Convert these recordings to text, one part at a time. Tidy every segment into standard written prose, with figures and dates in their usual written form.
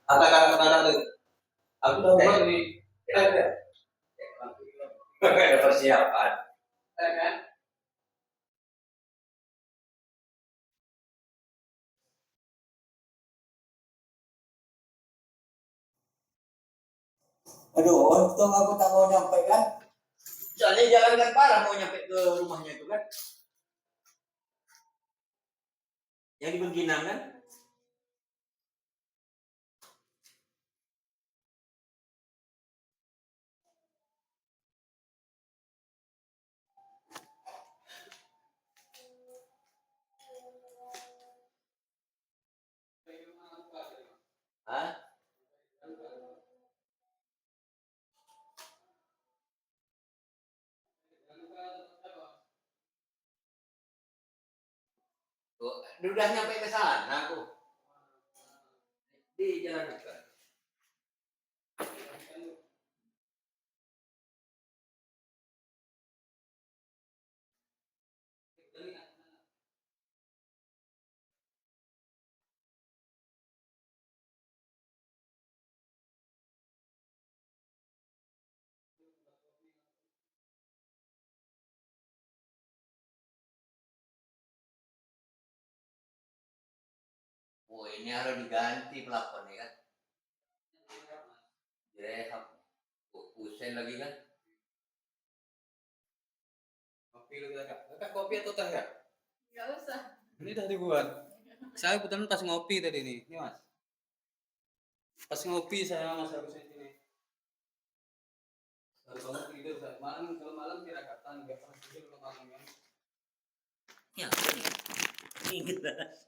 Katakan kepada aku udah buat ini. Ada persiapan. Kan? Aduh, untung aku tak mau nyampe kan. Soalnya jalan kan parah mau nyampe ke rumahnya itu kan. Yang di Bengkinang kan. Hah? Udah nyampe ke sana aku. Di jalan dekat. Oh ini harus diganti pelakonnya kan. Ya, pusing lagi kan. Kopi lu kakak kopi atau teh ya? Enggak usah. Ini udah dibuat. Saya kebetulan pas ngopi tadi nih. Ini mas. Pas ngopi saya mas habis ini. Baru bangun tidur saya. Malam kalau malam tirakatan nggak pernah tidur kalau malam kan. Ya, inget banget.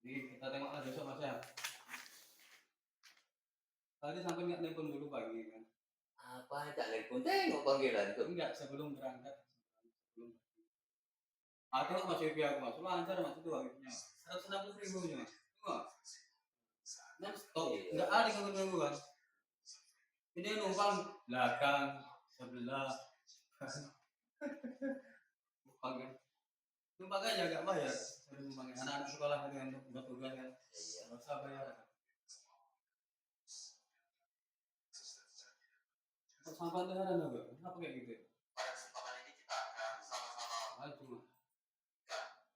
Jadi kita tengok lah besok mas ya. Tadi sampai nggak nelpon dulu pagi kan? Apa tak nelpon? Tengok panggilan itu. Enggak sebelum berangkat. Sebelum. Atau masih pihak mas, lancar mas itu akhirnya 160.000 mas. Non stop, nggak ada gangguan. Ini numpang belakang sebelah. Numpang aja nggak bayar. Anak-anak sekolah dengan buat tugas kan. Nggak usah bayar. Sampah itu ada nggak? Kenapa kayak gitu? Pada kesempatan ini kita akan sama-sama cuma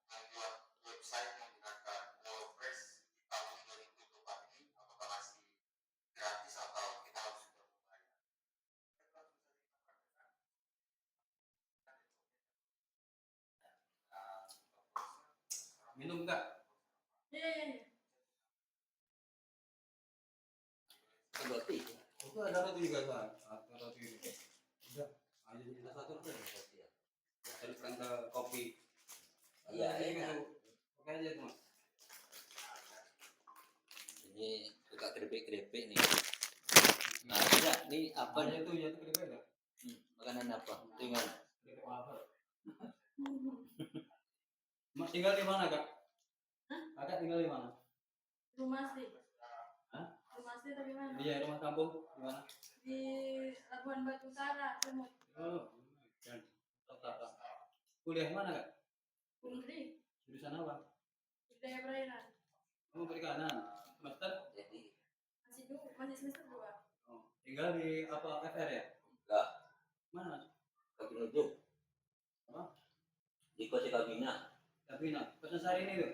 membuat website menggunakan WordPress di tahun 2024 ini. Apakah masih gratis atau kita harus sudah membayar? Minum nggak? Roti. Itu ada roti juga kan? Ada roti juga. Udah. Aja kita satu aja roti ya. Celupkan ke kopi. Iya, enak. Oke aja tuh. Ini suka keripik-keripik nih. Nah, enggak, ini apa nih itu ya keripik enggak? Makanan apa? Tinggal. Mas tinggal di mana, Kak? Hah? Kakak tinggal di mana? Rumah sih. Hah? Rumah sih tapi mana? Iya, rumah kampung di mana? Di Labuan Batu Utara, Sumut. Oh, kan. Kuliah mana, Kak? Untri. Jurusan apa? Budaya perairan. Kamu perikanan. Master? Jadi. Masih semester 2. Oh, tinggal di apa FR ya? Enggak. Mana? Kaki Nujung. Apa? Di Kota Kabina. Kabina. Kosan Sari ini tuh?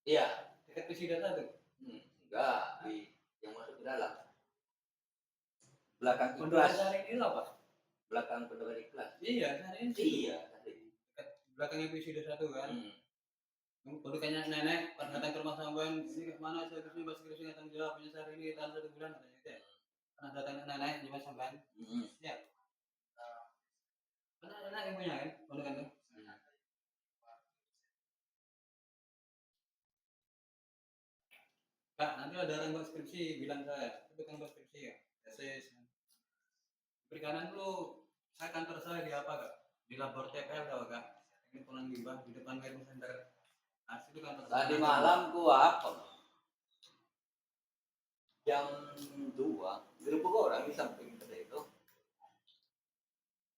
Iya. Dekat Pisidata tuh? Enggak. Di yang masuk ke dalam. Belakang Ikhlas. Sari ini apa? Belakang Pondok Ikhlas. Iya, Sari ini. Iya. Dekat belakangnya Pisidata tuh kan? Kalau kayaknya nenek pas datang ke rumah sampean ini ke mana saya kesini bahasa Inggris nggak tanggung jawab punya sehari ini tahan 1 bulan katanya gitu ya. Pernah datang ke nenek di rumah sampean. Ya. Pernah nenek yang punya kan? Pondok kan tuh. Kak, nanti ada orang buat skripsi bilang saya, itu kan buat skripsi ya. Tesis. Perikanan dulu saya kantor saya di apa Kak? Di Labor TPL tau Kak. Ini pulang limbah di depan Wellness Center. Nah, itu kantor. Tadi malam gua apa? Jam 2 gerbek orang di samping kita itu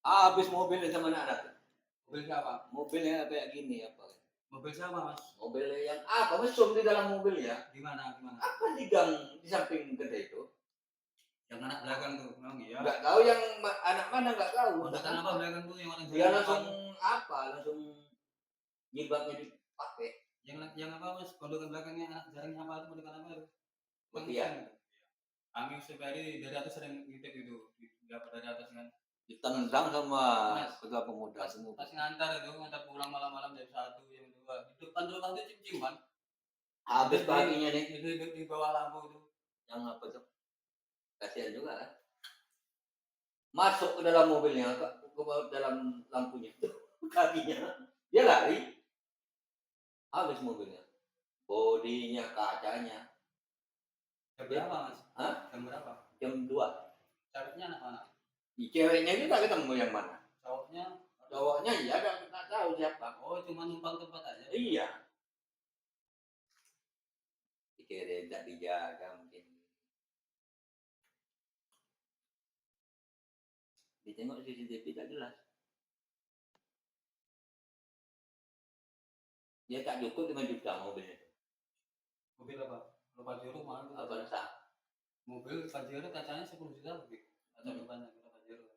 habis mobil sama anak-anak Mobil siapa? Mobilnya kayak gini apa? Mobil siapa, Mas? Mobil yang apa? Mesum di dalam mobilnya. Gimana? Apa di gang di samping kedai itu? Yang anak belakang tuh, memang iya. Nggak tahu yang anak mana nggak tahu. Kontrakan apa belakang tuh yang orang dia langsung apa? Langsung jilbabnya dipakai. Yang apa, Mas? Kontrakan belakangnya anak jarangnya apa itu? Kontrakan apa itu? Iya. Kami sekali dari atas sering ngintip itu, dapat dari atas kan. Ditendang sama ketua pemuda semua. Pas ngantar pulang malam-malam jam 1, jam 2. Di depan rumah itu cium-ciuman. Habis paginya nih. Di bawah lampu itu. Yang apa tuh? Kasihan juga kan. Masuk ke dalam mobilnya, ke dalam lampunya. Kakinya. Dia lari. Habis mobilnya. Bodinya, kacanya. Jam berapa, Mas? Hah? Jam berapa? Jam 2. Ceweknya anak mana? Ceweknya itu tak ketemu yang mana. Cowoknya iya, tak tahu siapa. Oh, cuma numpang tempat aja. Iya. Dikira tidak dijaga mungkin. Ditengok CCTV tak jelas. Dia tak cukup 5 juta mobilnya. Mobil apa? Kalau Pajero mahal tuh. Avanza. Mobil Pajero kacanya 10 juta lebih. Kaca depannya kita Pajero.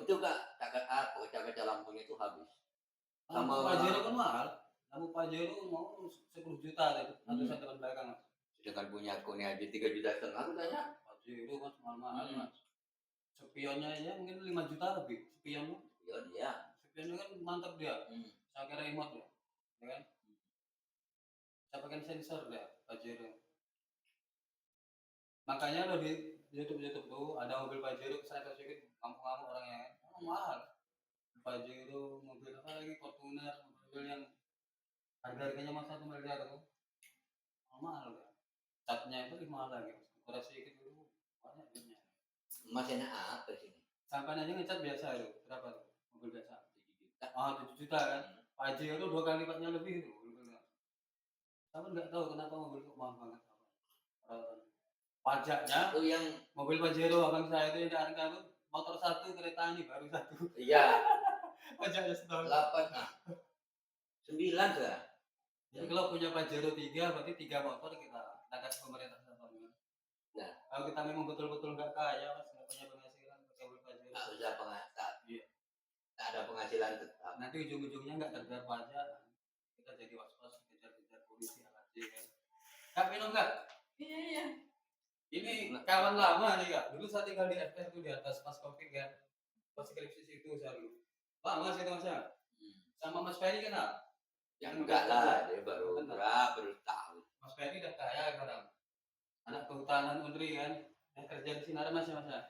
Itu kaca lampunya itu habis. Sama Pajero kan mahal. Lampu Pajero mau 10 juta itu. Atau depan belakang. Sedangkan punya aku ini aja 3,5 juta. Aku tanya. Pajero kan mahal-mahal, Mas. Spionnya aja mungkin 5 juta lebih. Spionnya. Iya. Spionnya kan mantap dia. Saya kira remote ya. Ya kan? Saya pakai sensor dia, Pajero. Makanya lo di YouTube tuh ada mobil Pajero kesana sedikit kampung-kampung orangnya. Mahal. Pajero, mobil apa lagi, Fortuner, mobil yang harganya masa 1 miliar tuh. Mahal kan? Catnya itu mahal lagi. Koreksi sedikit dulu banyak duitnya. Masih apa sini? Sampai aja ngecat biasa itu. Berapa tuh? Mobil biasa 7 juta. 7 juta kan? Pajero 2 kali lipatnya lebih itu. Saya nggak tahu kenapa mobil kok mahal banget. Pajaknya itu yang mobil Pajero abang saya itu yang harga itu motor 1, kereta ini baru 1. Iya. Pajaknya setahun 8. 9 sudah. Jadi kalau punya Pajero 3 berarti 3 motor kita kasih pemerintah setahun. Nah, kalau kita memang betul-betul nggak kaya, Mas, nggak punya penghasilan pakai mobil Pajero. Tak usah penghasilan. Iya. Tak ada penghasilan tetap. Nanti ujung-ujungnya nggak terbayar pajak. Kita jadi was-was kejar-kejar polisi lagi kan. Kak minum nggak? Iya. Ini kawan lama nih Kak. Dulu saya tinggal di FS itu di atas pas Covid kan. Pas skripsi situ saya dulu. Lama sih itu Mas ya. Sama Mas Ferry kenal? Ya enggak lah, dia baru tahu. Mas Ferry udah kaya sekarang. Anak kehutanan Undri kan. Yang kerja di Sinar Mas ya Mas ya.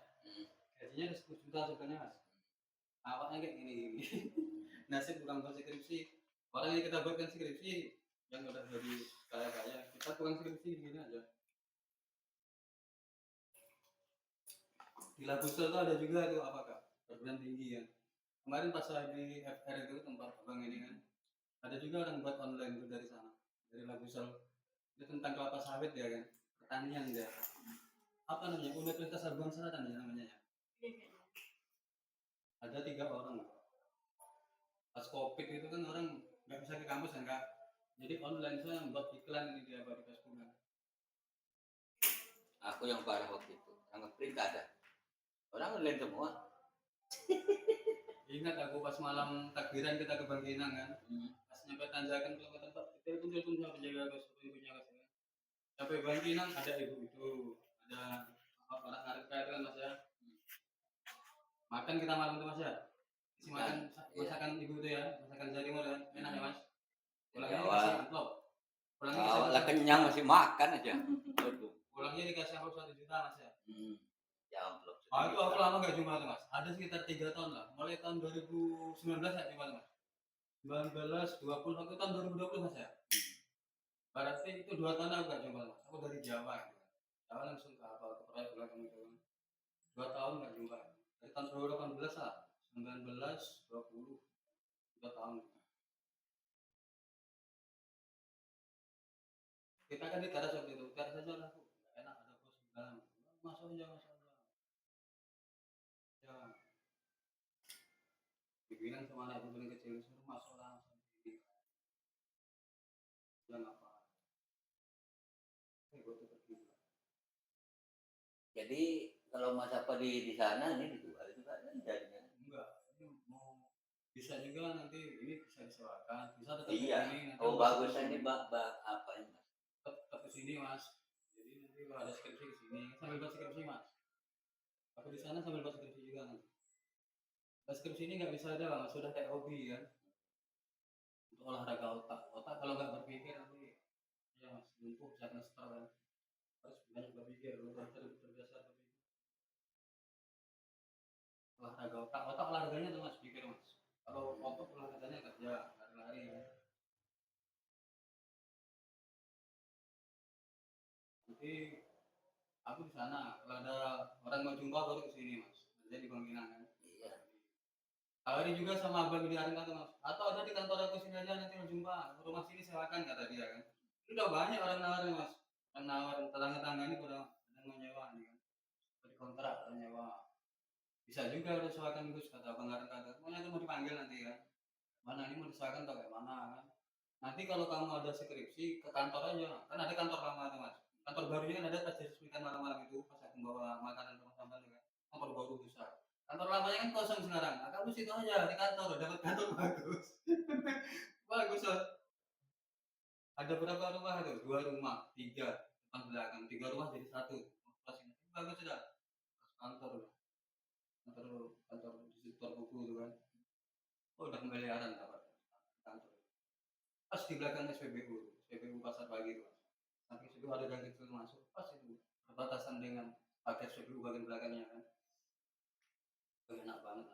Gajinya udah 10 juta sebenarnya Mas. Awalnya kayak gini. Nasib bukan buat skripsi. Orang yang kita buatkan skripsi yang udah jadi kaya-kaya. Kita tukang skripsi gini aja. Di Labusel itu ada juga tuh apa Kak? Perguruan tinggi kan. Kemarin pas saya di FR itu tempat abang ini kan. Ada juga orang buat online tuh dari sana. Dari Labusel. Itu tentang kelapa sawit ya kan. Pertanian dia. Apa namanya? Universitas Labuan Selatan ya namanya ya. Ada 3 orang. Pas Covid itu kan orang nggak bisa ke kampus kan Kak. Jadi online saya buat iklan ini dia di Facebook kan. Aku yang parah waktu itu. Yang nge-print ada. Orang online semua. Ingat aku pas malam takbiran kita ke Bangkinang kan. Pas nyampe tanjakan ke tempat telepon sama penjaga kos ibunya kan. Sampai Bangkinang ada ibu itu, ada orang Arab itu kan Mas ya. Makan kita malam itu Mas ya. Isi makan masakan ibu itu ya, masakan Jawa Timur kan. Enak ya Mas. Pulangnya dikasih amplop. Pulangnya kenyang masih makan aja. Pulangnya dikasih amplop 1 juta Mas ya. Ya amplop. Itu aku lama gak jumpa tuh Mas. Ada sekitar 3 tahun lah. Mulai tahun 2019 ya jumpa tuh Mas. 19, 20, aku tahun 2020 Mas ya. Berarti itu 2 tahun aku gak jumpa Mas. Aku dari Jawa gitu. Jawa langsung ke proyek belakang itu. 2 tahun gak jumpa. Dari tahun 2018 lah. 19, 20, 2 tahun. Kita kan di teras waktu itu. Teras aja lah. Enak ada bos di dalam. Masuk aja Mas. Dibilang sama anak yang paling kecil kalau Mas apa di sana ini dijual juga kan jadinya. Enggak, ini mau bisa juga nanti ini bisa disewakan, bisa tetap Iya. ini nanti Oh masuk bagus ke sini. ini bak apa ya Mas? Tetap ke sini Mas. Jadi nanti kalau ada skripsi ke sini sambil buat skripsi Mas. Aku di sana sambil buat skripsi juga nanti. Pas skripsi ini nggak bisa ada Mas, sudah kayak hobi kan. Untuk olahraga otak. Otak kalau nggak berpikir nanti ya Mas lumpuh bisa kena stroke kan. Harus banyak berpikir, udah terbiasa berpikir. Olahraga otak, otak olahraganya tuh Mas pikir Mas. Kalau otot olahraganya kerja, lari-lari ya. Nanti aku di sana kalau ada orang mau jumpa baru ke sini Mas. Jadi Bangkinang kan. Iya. Tawarin juga sama abang di Aring kata Mas. Atau ada di kantor aku sini aja nanti mau jumpa. Rumah sini sewakan kata dia kan. Itu udah banyak orang nawarin Mas. Orang nawarin tetangga-tetangga ini udah mau nyewa nih kan. Dari kontrak nyewa. Bisa juga udah sewakan Gus kata abang Aring kata. Pokoknya mau dipanggil nanti kan. Mana ini mau disewakan atau kayak mana kan. Nanti kalau kamu ada skripsi ke kantor aja. Kan ada kantor lama tuh Mas. Kantor barunya kan ada pas diresmikan malam-malam itu pas aku bawa makanan ke sampai kan. Kantor baru besar. Kantor lamanya kan kosong sekarang. Nah, kamu situ aja di kantor, dapat kantor bagus. Bagus loh. Ada berapa rumah itu? 2 rumah, 3 depan belakang, 3 rumah jadi 1. Pas ini bagus sudah. Kantor, kantor, kantor distributor buku itu kan. Oh, udah miliaran dapat kantor. Pas di belakang SPBU, SPBU pasar pagi itu. Nanti SPBU ada gang kecil masuk, pas itu perbatasan dengan pagar SPBU bagian belakangnya kan. Oh, enak banget.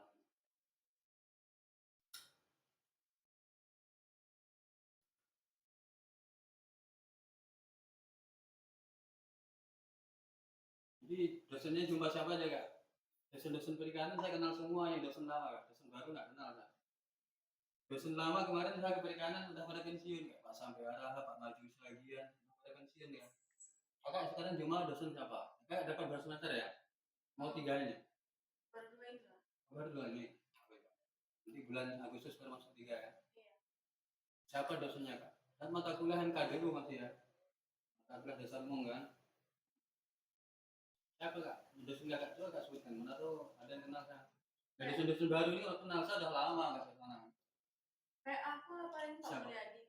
Jadi dosennya jumpa siapa aja kak? Dosen-dosen perikanan saya kenal semua, yang dosen lama kak. Dosen baru nggak kenal kak. Dosen lama kemarin saya ke perikanan udah pada pensiun kak. Pak Sampai Arah, Pak Maju Sagian, udah pada pensiun ya. Kakak sekarang cuma dosen siapa? Kakak dapat berapa semester ya? Mau 3 ini? Baru 2 ini. Nanti bulan Agustus baru masuk 3 ya? Iya. Siapa dosennya kak? Dan mata kuliah NKD dulu masih ya? Mata kuliah dasar umum kan? Siapa kak? Dosen kakak coba kak sebutkan. Mana tuh ada yang kenal kak? Nah, dosen-dosen baru ini kalau kenal saya udah lama nggak ke sana. Kayak aku paling tahu Mulyadi.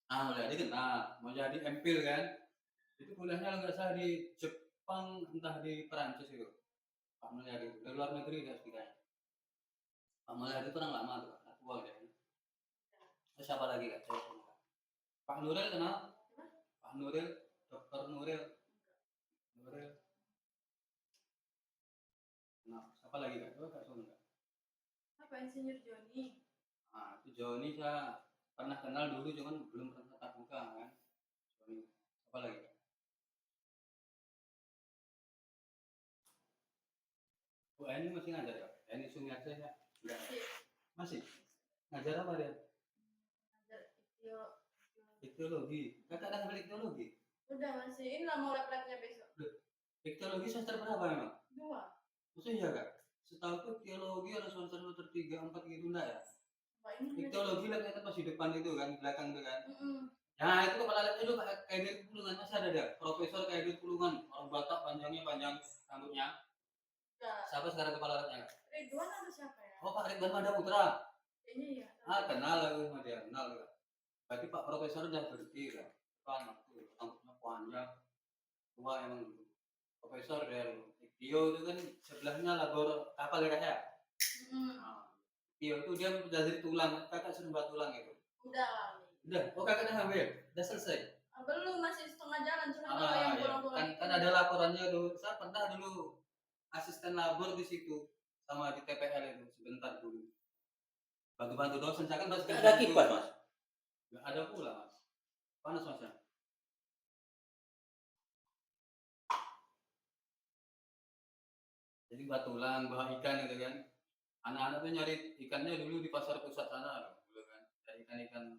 Ah, Mulyadi kenal. Mau jadi MPhil kan? Itu kuliahnya nggak salah di Jepang, entah di Perancis itu. Pak Mulyadi itu dari luar negeri dia setidaknya. Pak Mulyadi itu orang lama tuh, anak tua dia. Terus siapa lagi kak? Pak Nuril kenal? Pak Nuril, Dokter Nuril. Nuril. Nah, siapa lagi kak? Coba kak sebut kak. Apa Insinyur Joni? Ah, itu Joni saya pernah kenal dulu, cuman belum pernah tatap muka kan. Joni. Siapa lagi kak? Bu Eni masih ngajar ya? Eni Sumiarsa ya? Enggak. Masih? Ngajar apa dia? Ngajar Iktologi. Kakak ada ngambil iktologi? Udah masih, ini lah mau lab-labnya besok. Iktologi semester berapa memang? 2. Maksudnya iya kak? Setahu tuh teologi ada semester 3, 4 gitu enggak ya? Wah, ini Iktologi labnya kan pas di depan itu kan, di belakang itu kan? Nah, itu kepala labnya itu kayak Edwin Pulungan, masih ada dia? Profesor kayak Edwin Pulungan, orang Batak panjangnya panjang rambutnya. Siapa sekarang kepala labnya? Ridwan atau siapa ya? Oh Pak Ridwan Mada Putra. Ini ya. Ah kenal aku sama dia, kenal ya. Berarti Pak Profesor udah berhenti kan? Kan waktu rambutnya panjang, tua emang dulu. Profesor dia dulu. Tio itu kan sebelahnya labor kapal ya kak ya? Tio itu dia dari tulang, kakak sudah buat tulang itu. Udah. Oh kakak udah ambil, udah selesai. Belum, masih setengah jalan, cuma kalau yang bolong-bolong kan ada laporannya dulu. Saya pernah dulu asisten labor di situ sama di TPL itu sebentar dulu. Bantu-bantu dosen saya kan masih ada kipas mas. Nggak ada pula mas. Panas mas ya. Jadi buat tulang, bawa ikan gitu kan. Anak-anak tuh nyari ikannya dulu di pasar pusat sana dulu kan. Cari ikan-ikan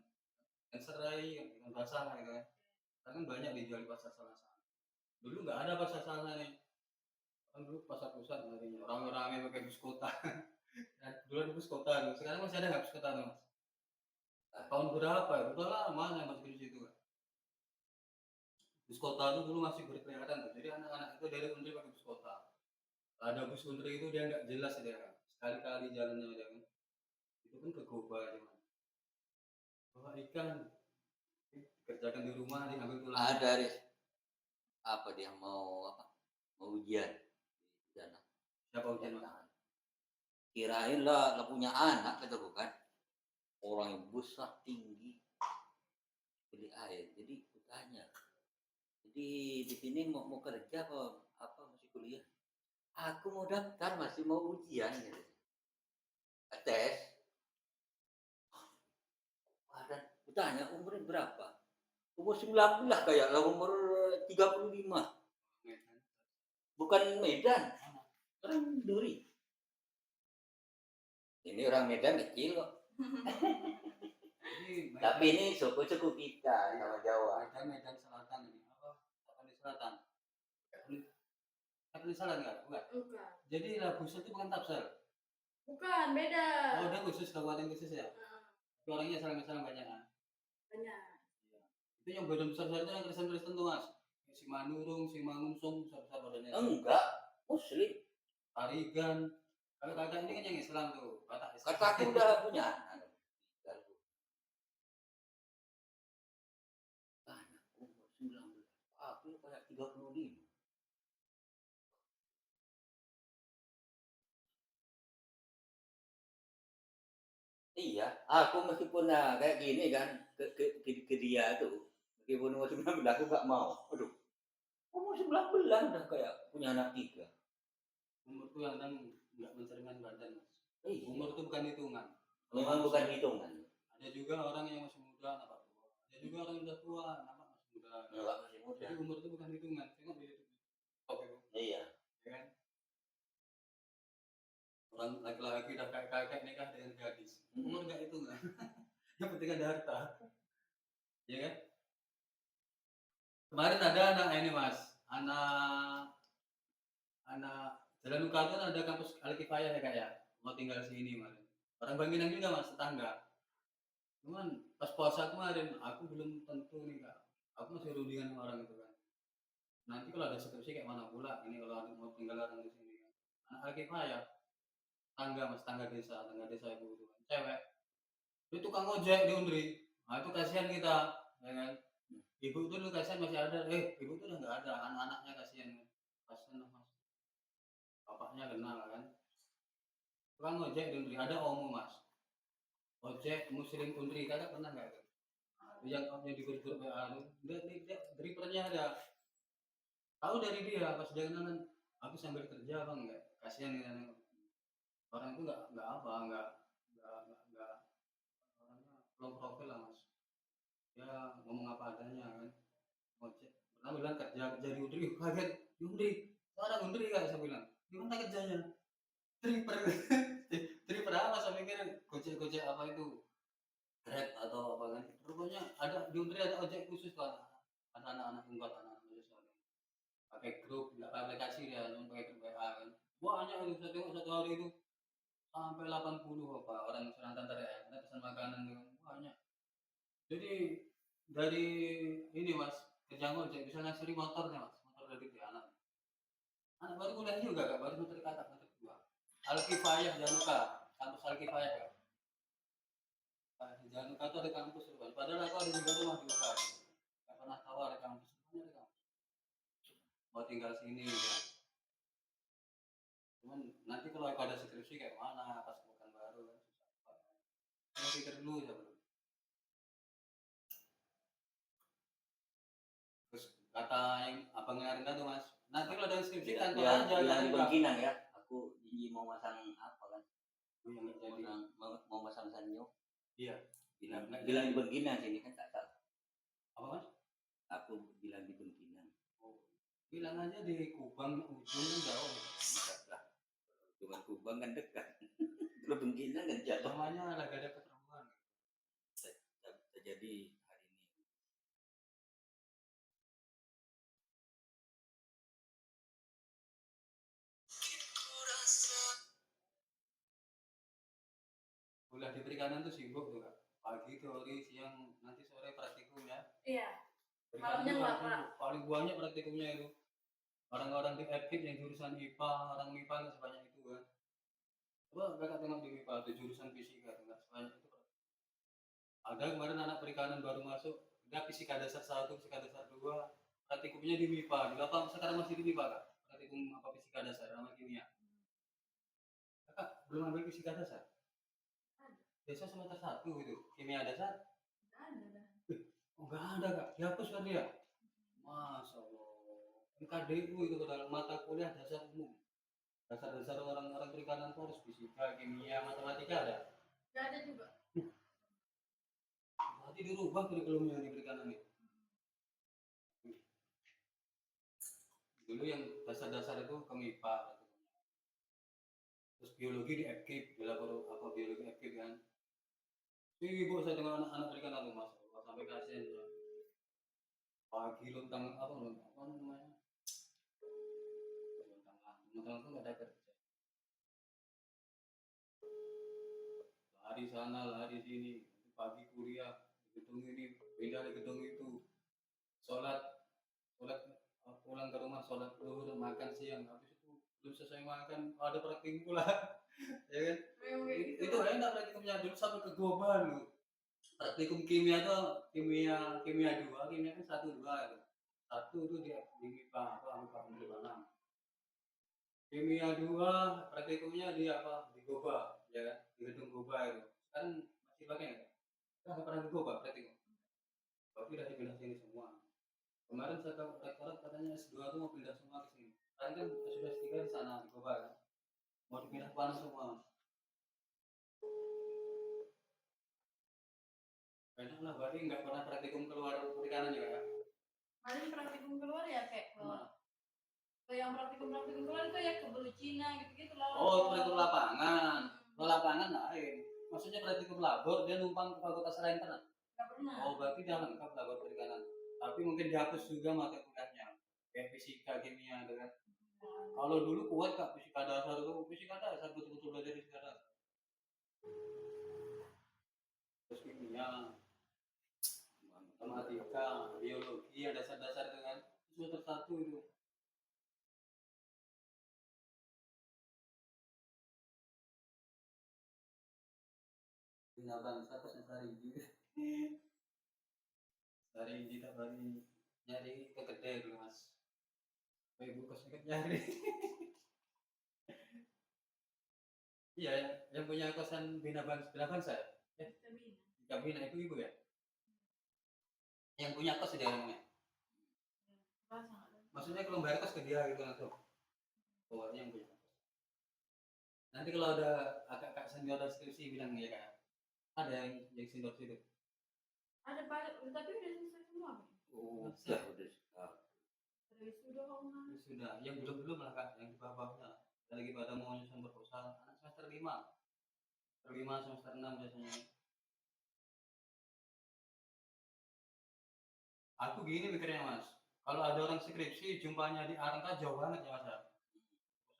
serai, ikan basah gitu kan. Kan banyak dijual di pasar sana. Dulu nggak ada pasar sana nih. Kan dulu pasar pusat nyarinya. Orang-orang pakai bus kota. Dulu ada bus kota dulu. Sekarang masih ada nggak bus kota tuh mas? Tahun berapa ya? Udah lama saya masih di situ kan. Bus kota itu dulu masih berkeliaran tuh. Jadi anak-anak itu dari Undri pakai bus kota. ada bus Untri itu dia nggak jelas dia kan. Sekali-kali jalannya dia kan. Itu kan kegobah cuman. Bawa ikan kerjakan di rumah diambil pulang. Ada Riz. Apa dia mau apa? Mau ujian di sana. Siapa ujian Mas? Kirain lah punya anak kata gue kan. Orang yang besar tinggi beli air. Jadi tanya. Jadi di sini mau kerja apa masih kuliah? Aku mau daftar masih mau ujian gitu. Tes. Dan tanya umurnya berapa? Umur 19 kayak lah umur 35. Bukan Medan. Orang Duri. Ini orang Medan kecil kok. Tapi ini suku-suku kita sama Jawa. Medan Selatan ini apa? Di Selatan. Di Selatan enggak? Bukan. Jadi Labusa itu bukan Tapsel. Bukan, beda. Oh, dia khusus kabupaten khusus ya? Orangnya saling banyak kan? Banyak. Itu yang badan besar-besar itu yang Kristen tuh Mas? Si Manurung, si Mangunsung, besar-besar badannya. Enggak, Muslim. Tarigan. Kalau kakak ini kan yang Islam tuh. Kakakku udah punya anak. Anak umur 19. Aku kayak 35. Iya, aku meskipun kayak gini kan ke dia tuh, meskipun umur 19 aku nggak mau. Aduh, umur 19 udah kayak punya anak 3. Umur tuh yang kan nggak mencerminkan badan Mas. Iya. Umur itu bukan hitungan. Memang bukan hitungan. Ada juga orang yang masih muda nampak tua. Ada juga orang yang udah tua nampak masih muda. Nampak masih muda. Jadi umur itu bukan hitungan. Tengok di YouTube. Oke. Iya. Ya kan? Orang laki-laki udah kakek nikah dengan gadis. Umur nggak hitungan. Yang penting ada harta. Ya kan? Kemarin ada anak ini Mas. Anak Jalan Ukatu ada kampus Al-Kifayah ya Kak ya. Mau tinggal sini kemarin. Orang Bangkinang juga Mas, tetangga. Cuman pas puasa kemarin aku belum tentu nih Kak. Aku masih rundingan sama orang itu kan. Nanti kalau ada skripsi kayak mana pula ini kalau aku mau tinggal orang di sini kan. Anak Al-Kifayah, tangga desa ibu itu kan. Cewek. Dia tukang ojek di Undri. Nah itu kasihan kita, ya kan. Ibu itu dulu kasihan masih ada. Ibu itu udah nggak ada. Anak-anaknya kasihan. Kasihan Mas. Bapaknya kenal kan. Tukang ojek di Undri. Ada Omo Mas. Ojek Muslim Undri. Kakak pernah nggak itu? Yang di grup WA dia drivernya ada. Tahu dari dia pas dia kenalan. Aku sambil kerja bang nggak. Kasihan kan. Orang itu nggak orangnya low profile lah Mas. Ya ngomong apa adanya kan. Ojek pernah bilang kerja di Undri, kaget di Undri, orang Undri kan saya bilang gimana kerjanya driver. Driver apa saya pikir gojek apa itu Grab atau apa kan, rupanya ada di Undri ada ojek khusus kan, ada anak-anak tunggal anak-anak khusus pakai grup, nggak pakai aplikasi dia, cuma pakai grup WA kan, banyak itu saya tengok satu hari itu sampai 80 apa orang Selatan ya, ada pesan makanan itu banyak. Jadi dari ini Mas, kerja ngojek bisa ngaksiri motornya Mas, motor dari dia anak baru kuliah juga Kak, baru motor kakak motor kedua. Al-Kifayah Januka, kampus Al-Kifayah Kak. Di Januka itu ada kampus kan, padahal aku ada juga rumah di UKM. Gak pernah tahu ada kampus, mana ada kampus. Mau tinggal sini ya. Cuman nanti kalau aku ada skripsi kayak mana, pas bukan baru kan susah. Saya pikir dulu ya belum. Terus kata yang abang ngarin tuh Mas, nanti kalau ada skripsi kan Yang di Bangkinang ya, aku mau masang apa kan? Mau masang sanyo. Iya. Bilang di Bangkinang sini kan tak tahu. Apa Mas? Aku bilang di Bangkinang. Oh. Bilang aja di Kubang ujung jauh. Lah. Cuma Kubang kan dekat. Kalau Bangkinang kan jauh. Namanya lagi ada keperluan. Terjadi hari ini. Kuliah di perikanan tuh sibuk tuh Kak. Pagi teori, siang, nanti sore praktikum ya. Iya. Malamnya nggak Pak. Paling banyak praktikumnya itu. Orang-orang di FKIP yang jurusan IPA, orang IPA nggak sebanyak itu kan. Coba kakak tengok di IPA itu jurusan fisika nggak sebanyak itu. Ada kemarin anak perikanan baru masuk, dia fisika dasar 1, fisika dasar 2, praktikumnya di MIPA. Di lapang sekarang masih di MIPA kak. Praktikum apa fisika dasar sama kimia. Kakak belum ambil fisika dasar? Biasa semester 1 itu, kimia dasar? Nggak ada. Oh nggak ada kak, dihapus kan dia? Masya Allah. KDU itu dalam mata kuliah dasar umum. Dasar-dasar orang-orang perikanan itu harus fisika, kimia, matematika ada. Nggak ada juga. Berarti dirubah kurikulumnya di perikanan ini. Dulu yang dasar-dasar itu ke MIPA. Terus biologi di FKIP, apa biologi FKIP kan. Sibuk saya dengan anak-anak perikanan itu mas, sampai kasihan ya. Pagi lontang apa namanya? Lontang itu nggak ada kerja. Lari sana, lari sini, pagi kuliah di gedung ini, pindah di gedung itu, sholat pulang ke rumah, sholat zuhur, makan siang, habis itu belum selesai makan ada praktikum pula. Ya kan? Itu enak praktikumnya dulu sampai ke global loh. Praktikum kimia tuh kimia 2, kimia kan 1 2 itu. 1 itu dia di MIPA apa MIPA Pembangunan. Kimia 2 praktikumnya di apa? Di Goba, ya kan? Di gedung Goba itu. Sekarang masih pakai enggak? Enggak pernah di Goba praktikum. Tapi udah dipindah sini semua. Kemarin saya tahu rektorat katanya S2 itu mau pindah semua ke sini. Sekarang kan sudah S3 di sana di Goba kan. Mau dipindah ke semua. Enak lah, berarti nggak pernah praktikum keluar perikanan ya kak? Paling praktikum keluar ya kayak ke yang praktikum keluar itu ya ke Belu Cina gitu-gitu lah. Oh, praktikum lapangan. Kalau lapangan lain. Maksudnya praktikum labor dia numpang ke fakultas lain pernah? Nggak pernah. Oh, berarti dia lengkap labor perikanan. Tapi mungkin dihapus juga mata kuliahnya. Kayak fisika, kimia gitu kan. Kalau dulu kuat kak fisika dasar itu, fisika dasar betul-betul belajar fisika dasar. Terus kimia, matematika, biologi, ya dasar-dasar itu kan. Semester 1 itu. Bina bangsa pas Sari Inji. Sari Inji tak bari nyari ke gede dulu mas. Ibu kos ikut nyari. Iya, yang punya kosan Bina Bangsa ya? Bina itu ibu ya? Yang punya kos dia namanya? Maksudnya kalau bayar kos ke dia gitu langsung? Oh, yang punya kos. Nanti kalau ada kakak senior skripsi bilang ya kak, ada yang senior situ? Ada pak, tapi udah selesai semua. Oh, sudah. Yang belum lah kak, yang di bawahnya lagi pada mau nyusun proposal anak semester 5 semester 6 biasanya. Aku gini mikirnya mas, kalau ada orang skripsi jumpanya di Arangka jauh banget ya mas ya.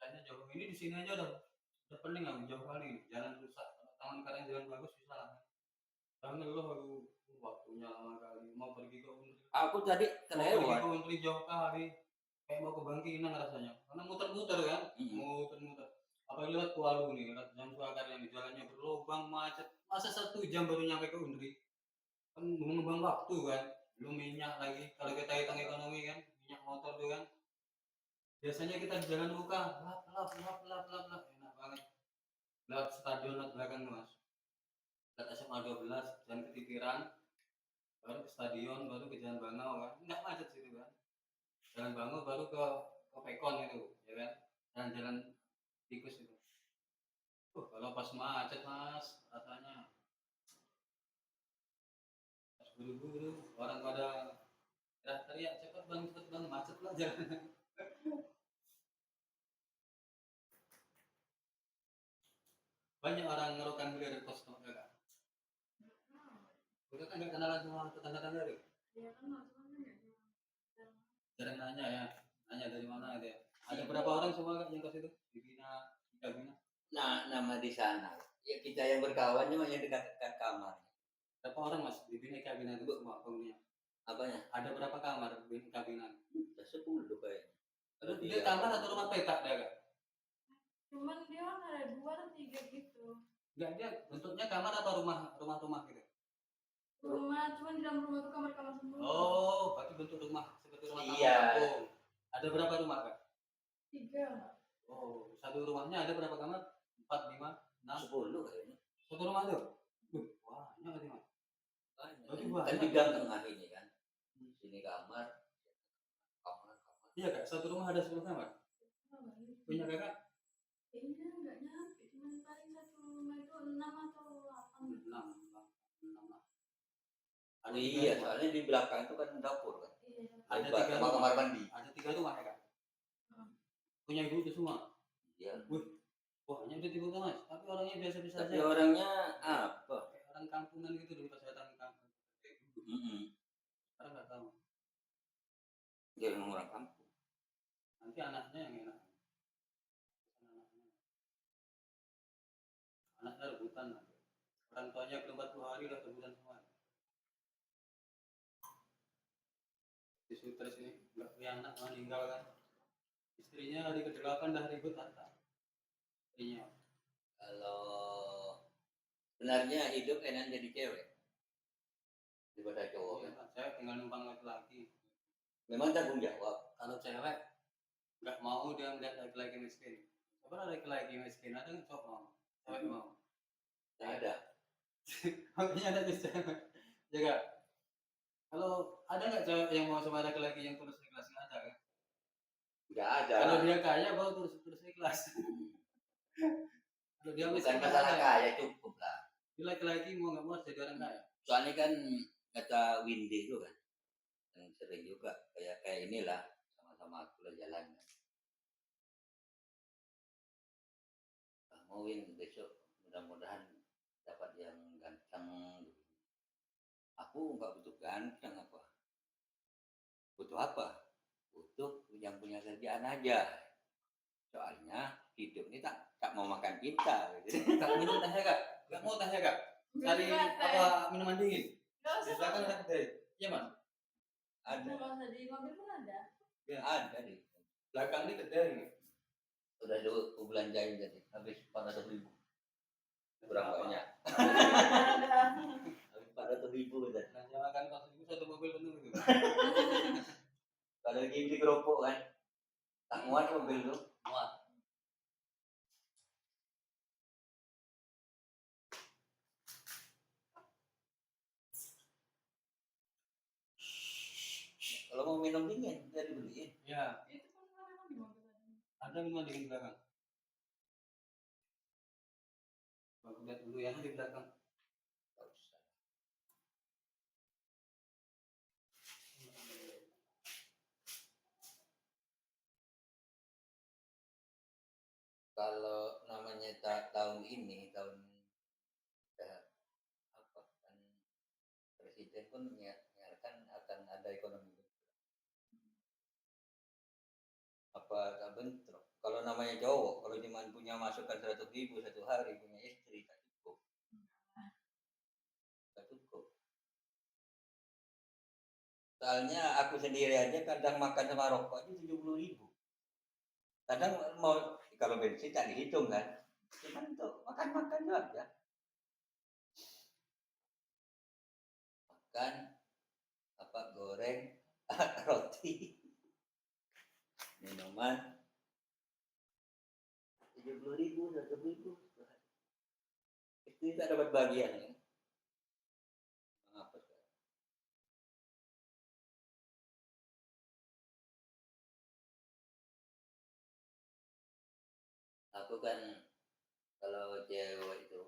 Prosesnya jauh, ini di sini aja udah pening aku jauh kali, jalan rusak, taman karang jalan bagus bisa lah. Karena lo baru waktunya lama kali, mau pergi ke Unri. Aku tadi Pergi ke Unri jauh kali, kayak mau ke Bangkinang rasanya, karena muter-muter kan, muter-muter. Apalagi lewat Kualu nih, lewat Jam Suakar yang jalannya berlubang macet, masa 1 jam baru nyampe ke Unri, kan mengembang waktu kan. Belum minyak lagi, kalau kita hitung ekonomi kan, minyak motor tuh kan. Biasanya kita di jalan buka, lap, enak banget. Lewat stadion lewat belakang mas. Lewat SMA 12, jalan Ketitiran, baru ke stadion, baru ke Jalan Bangau kan. Enggak macet situ kan. Jalan Bangau baru ke Pekon itu, ya kan. Jalan-jalan tikus itu. Kalau pas macet mas, rasanya buru-buru, orang pada teriak cepet bang, macet lah jalan. Banyak orang ngerokan beli dari kos tuh enggak? Udah kan nggak kenalan sama tetangga-tetangga tuh? Iya kan Jarang nanya ya, nanya dari mana gitu ya. Ada berapa orang semua yang kos itu di Bina, di Bina? Nah, nama di sana. Ya kita yang berkawan cuma yang dekat-dekat kamar. Berapa orang mas di Bina Kabina itu semua penghuninya? Apanya? Ada berapa kamar di Kabina? 10 kayaknya. Dia kamar atau rumah petak dia kak? Cuman dia kan ada 2 atau 3 gitu. Enggak, dia bentuknya kamar atau rumah gitu? Rumah, cuman di dalam rumah tuh kamar-kamar semua. Oh, berarti bentuk rumah seperti rumah Iya. kampung. Ada berapa rumah kak? 3 Mbak. Oh, satu rumahnya ada berapa kamar? 4, 5, 6, 10 kayaknya. satu rumah tuh? Banyak kali mas. Berarti Kan banyak. di gang tengah ini kan. Sini kamar. Iya kak, satu rumah ada 10 kamar. Punya kakak? Kayaknya nggak nyampe, cuman paling satu rumah itu 6 atau 8. 6 lah. Oh iya, soalnya di belakang itu kan dapur kan. Iya. Ada Lebar 3 sama rumah. kamar mandi. Ada 3 rumah ya kak? Punya ibu itu semua? Iya. Wah, hanya udah tiba mas. Tapi orangnya biasa-biasa Tapi aja. orangnya apa? Kayak orang kampungan gitu dulu pas datang ke kampung. Sekarang nggak tahu. Dia memang orang kampung. Nanti anaknya yang enak. Anaknya rebutan. Orang tuanya belum 40 hari udah rebutan semua. Di Sutras ini nggak punya anak, meninggal kan. Istrinya hari ke-8 dah ribut harta. Istrinya. Kalau sebenarnya hidup enak jadi cewek daripada cowok. Iya, kan? Saya tinggal numpang laki-laki. Memang tanggung jawab. Kalau cewek nggak mau dia melihat laki-laki miskin. Coba laki-laki miskin ada nggak cowok mau? Cewek mau? Tidak ada. Makanya ada di cewek. Jaga. Kalau ada nggak cewek yang mau sama laki-laki yang tulus ikhlas? Nggak ada kan? Tidak ada. Kalau dia kaya baru tulus ikhlas. Kalau dia Bukan miskin masalah kaya cukup lah. dia laki-laki mau nggak mau harus jadi orang kaya. Soalnya kan kata Windy itu kan, yang sering juga kayak inilah sama-sama aku lah jalan. Kamu Win besok mudah-mudahan dapat yang ganteng. Aku nggak butuh ganteng apa. Butuh apa? Butuh yang punya kerjaan aja. Soalnya hidup ini tak mau makan kita. Kak minum teh kak? Nggak mau teh kak? Cari apa minuman dingin? Di belakang ada teh. Iya mas? Ada. Kalau di mobil pun ada. Ya. Ada di Belakang ini kedai ini. udah aku belanjain jadi habis 400.000 kurang banyak. Habis 400.000 udah. Belanja makan pas itu satu mobil penuh gitu. Kalau gini keropok kan, tak muat mobil tuh. Muat. Kalau mau minum dingin dari beliin. Ya. Itu kan ada di mobil tadi. Ada minuman dingin belakang. Aku lihat dulu ya di belakang. Nggak usah. Kalau namanya tahun ini tahun apa kan presiden pun menyiarkan akan ada ekonomi apa tak bentrok. Kalau namanya cowok, kalau cuma punya masukan 100.000 satu hari punya istri tak cukup. Tak cukup. Soalnya aku sendiri aja kadang makan sama rokok aja 70.000. Kadang mau kalau bensin tak dihitung kan. Cuman untuk makan-makan aja. Makan apa goreng roti minuman 70.000 100.000 itu tak dapat bagian ya. Mengapa sekarang? Aku kan kalau cewek itu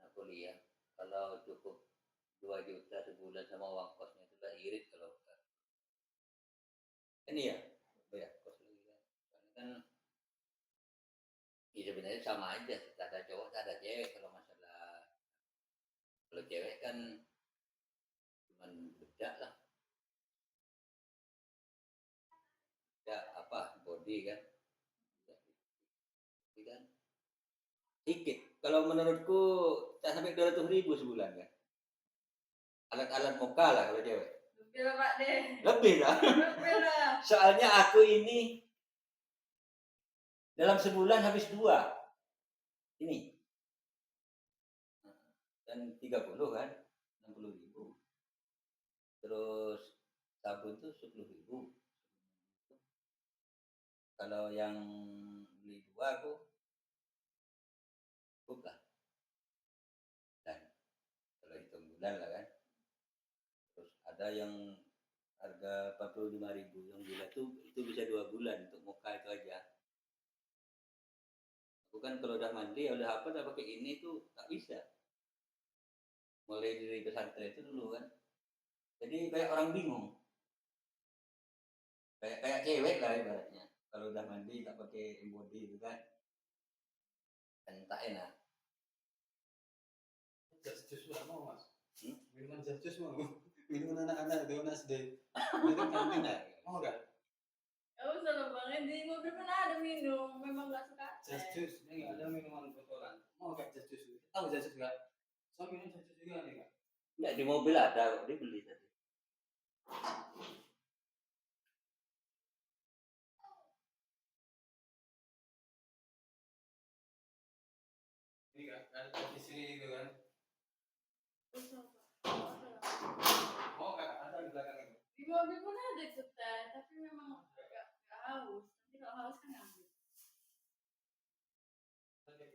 anak kuliah kalau cukup 2 juta sebulan sama uang kosnya itu tak irit kalau bukan. Kan iya bayar kos lagi kan. Karena kan ya sebenarnya sama aja tak ada cowok tak ada cewek kalau masalah. Kalau cewek kan cuman bedak lah. Ya apa body kan. Kan dikit. Kalau menurutku tak sampai 200.000 sebulan kan. Alat-alat muka lah kalau cewek. Bela Pak deh. Lebih lah. Bela. Soalnya aku ini dalam sebulan habis 2 ini. Dan 30 kan, 60.000. Terus sabun tuh 10.000. Kalau yang beli 2 aku buka. Dan kalau hitung bulan lah kan. Terus ada yang harga 45.000 yang gila tuh itu bisa 2 bulan untuk muka itu aja. Aku kan kalau udah mandi ya udah apa udah pakai ini tuh tak bisa. Mulai dari pesantren itu dulu kan. Jadi kayak orang bingung. Kayak cewek lah ibaratnya. Kalau udah mandi tak pakai embody itu kan. Kan tak enak. Jus mau mas. Minuman jus mau. Minuman anak-anak itu SD. Itu kantin ya. Mau nggak? Oh salah banget di mobil kan ada minum, memang nggak suka. Jus ini nggak ada minuman botolan. Mau nggak jus? Tahu jus nggak? Saya minum jus juga nih kak. Enggak di mobil ada kok dibeli tadi. Ini kak, ada di sini gitu kan. Mau nggak? Ada di belakang itu. Di mobil pun ada itu teh, tapi memang nggak haus. Nanti kalau haus kan ngambil.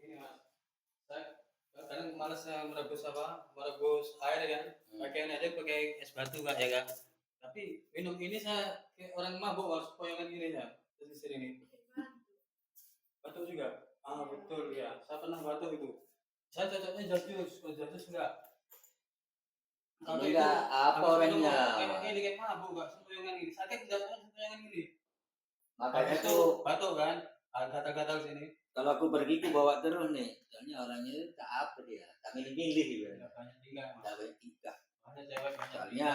Ini mas, saya kadang malas merebus merebus air kan. Pakai ini aja pakai es batu kak ya kak. Tapi minum ini saya kayak orang mabuk mas, poyongan ini ya. Di sini ini. Batuk juga. Ah betul ya. Saya pernah batuk itu. Saya cocoknya jus enggak. Kalau itu Enggak apa orangnya. Kayak ini kayak mabuk kak, sempoyongan ini. Sakit enggak sempoyongan ini. Makanya itu tuh batuk kan. Gatal-gatal sini. kalau aku pergi aku bawa terus nih. Soalnya orangnya itu tak apa dia. Tak milih-milih gitu. Enggak banyak tinggal mas. Tak banyak tingkah. Ada cewek banyak. Soalnya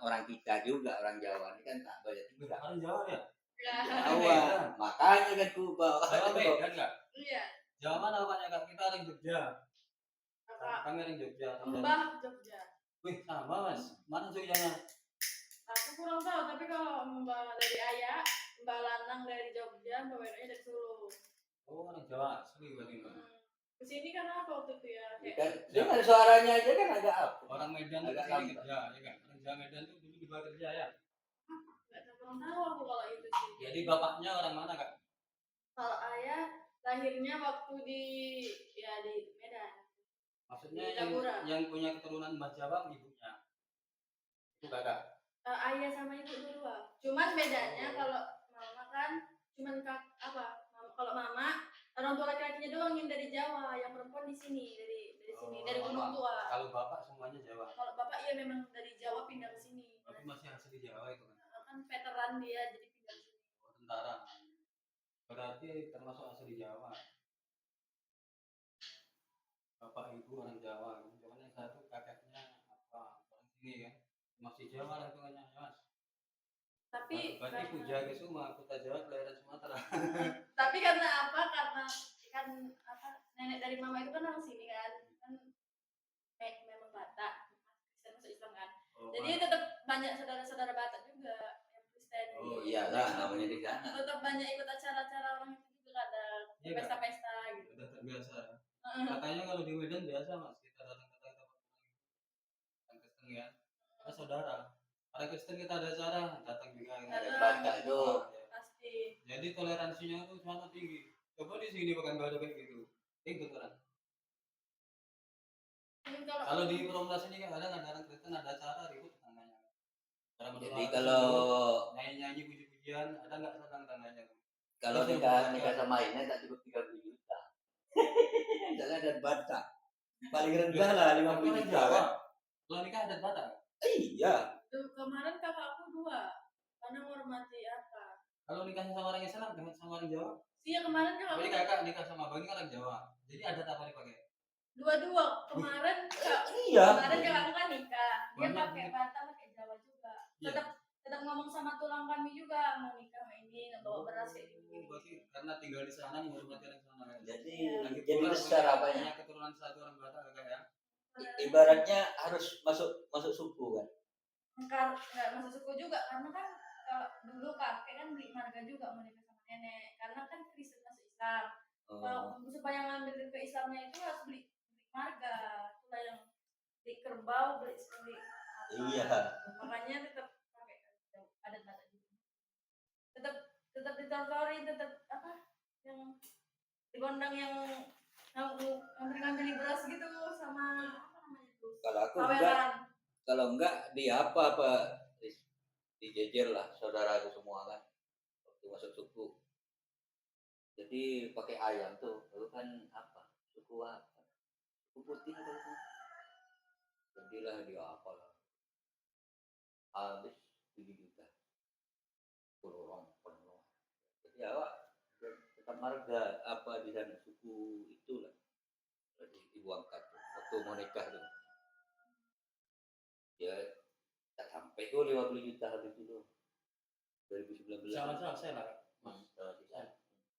orang kita juga orang Jawa ini kan tak banyak tingkah. Orang Jawa ya? Jawa. Makanya kan aku bawa. Jawa beda enggak? Iya. Jawa mana bapaknya kak? Kita orang Jogja. Apa? Kami orang Jogja. Mbah Jogja. Wih sama mas. Mana Jogjanya? Aku kurang tahu, tapi kalau mbak dari ayah, mbak Lanang dari Jogja, mbak Wenonya dari Solo. Oh orang Jawa asli berarti mbak. Kesini karena apa waktu itu ya? Kan dengan suaranya aja kan agak apa. Orang Medan agak sering lambat. kerja, ya kan? Orang Jawa Medan tuh dulu di luar kerja ya. Nggak kurang tahu aku kalau itu sih. Jadi bapaknya orang mana kak? Kalau ayah lahirnya waktu di Medan. Maksudnya Di Tambora. yang punya keturunan Mbah Jawa ibunya. Itu kakak. Ayah sama ibu dua. Cuman bedanya kalau mama kan cuman kalau mama orang tua laki-lakinya doang yang dari Jawa, yang perempuan di sini dari sini dari Gunung Tua. Kalau bapak semuanya Jawa. Kalau bapak iya memang dari Jawa pindah ke sini. Tapi masih asli Jawa itu kan. Kan veteran dia jadi pindah ke sini. Oh, tentara. Berarti termasuk asli Jawa. Bapak ibu orang Jawa. Cuman yang satu kakaknya apa orang sini kan. Masih Jawa lah hitungannya mas. Tapi berarti Puja Kesuma, Kota Jawa, kelahiran Sumatera. tapi karena apa? Karena kan nenek dari mama itu kan orang sini kan memang Batak, Kristen masuk Islam kan. Jadi tetap banyak saudara-saudara Batak juga yang Kristen. Oh iyalah namanya di sana. Tetap banyak ikut acara-acara orang itu juga ada pesta-pesta gitu. Udah terbiasa. Katanya kalau di Medan biasa mas kita datang ke tempat orang Kristen ya. Kita saudara. Orang Kristen kita ada acara datang juga. Batak itu. Pasti. Jadi toleransinya itu sangat tinggi. Coba di sini bahkan nggak ada kayak gitu. Ikut orang. Kalau di Perumnas ini kan ada orang Kristen ada acara ribut tetangganya. Jadi kalau nyanyi puji-pujian ada nggak tetangganya? Kalau nikah sama ini tak cukup 30 juta. Jangan ada Batak. Paling rendah lah 50 juta kan. Kalau nikah ada Batak? Iya. Kemarin kakakku 2 karena menghormati apa? Kalau nikahnya sama orang Islam, dengan sama orang Jawa? Iya kemarin kan. Jadi kakak nikah sama abang ini orang Jawa. Jadi ada apa dipakai? Dua-dua kemarin. Iya. Kemarin kakakku kan nikah, dia pakai Batak pakai Jawa juga. Tetap ngomong sama tulang kami juga mau nikah sama ini, bawa beras kayak gitu. Berarti karena tinggal di sana menghormati orang sana. Jadi jadi besar apanya? Keturunan satu orang Batak kakak ya. Ibaratnya harus masuk suku kan. nggak masuk suku juga karena kan kalau dulu kakek kan beli marga juga menikah sama nenek karena kan Kristen masuk Islam. Kalau supaya ngambil ke Islamnya itu harus beli marga, itulah yang beli kerbau, beli apa. Iya. Makanya tetap pakai adat Batak juga. Tetap ditontonin, tetap apa yang digondang yang ngambil beras gitu sama apa namanya tuh? Kalau aku Pawelan. kalau enggak di apa dijejer lah saudara itu semua kan waktu masuk suku. Jadi pakai ayam tuh, itu kan apa? Suku apa? Suku putih apa itu? Jadilah dia apa lah? Habis 7 juta. Kurang penuh. Jadi awak tetap marga apa di sana suku itulah. Jadi ibu angkat tuh, waktu mau nikah tuh. Ya tak sampai tuh 50 juta habis itu. 2019. Sama saya lah. Mas,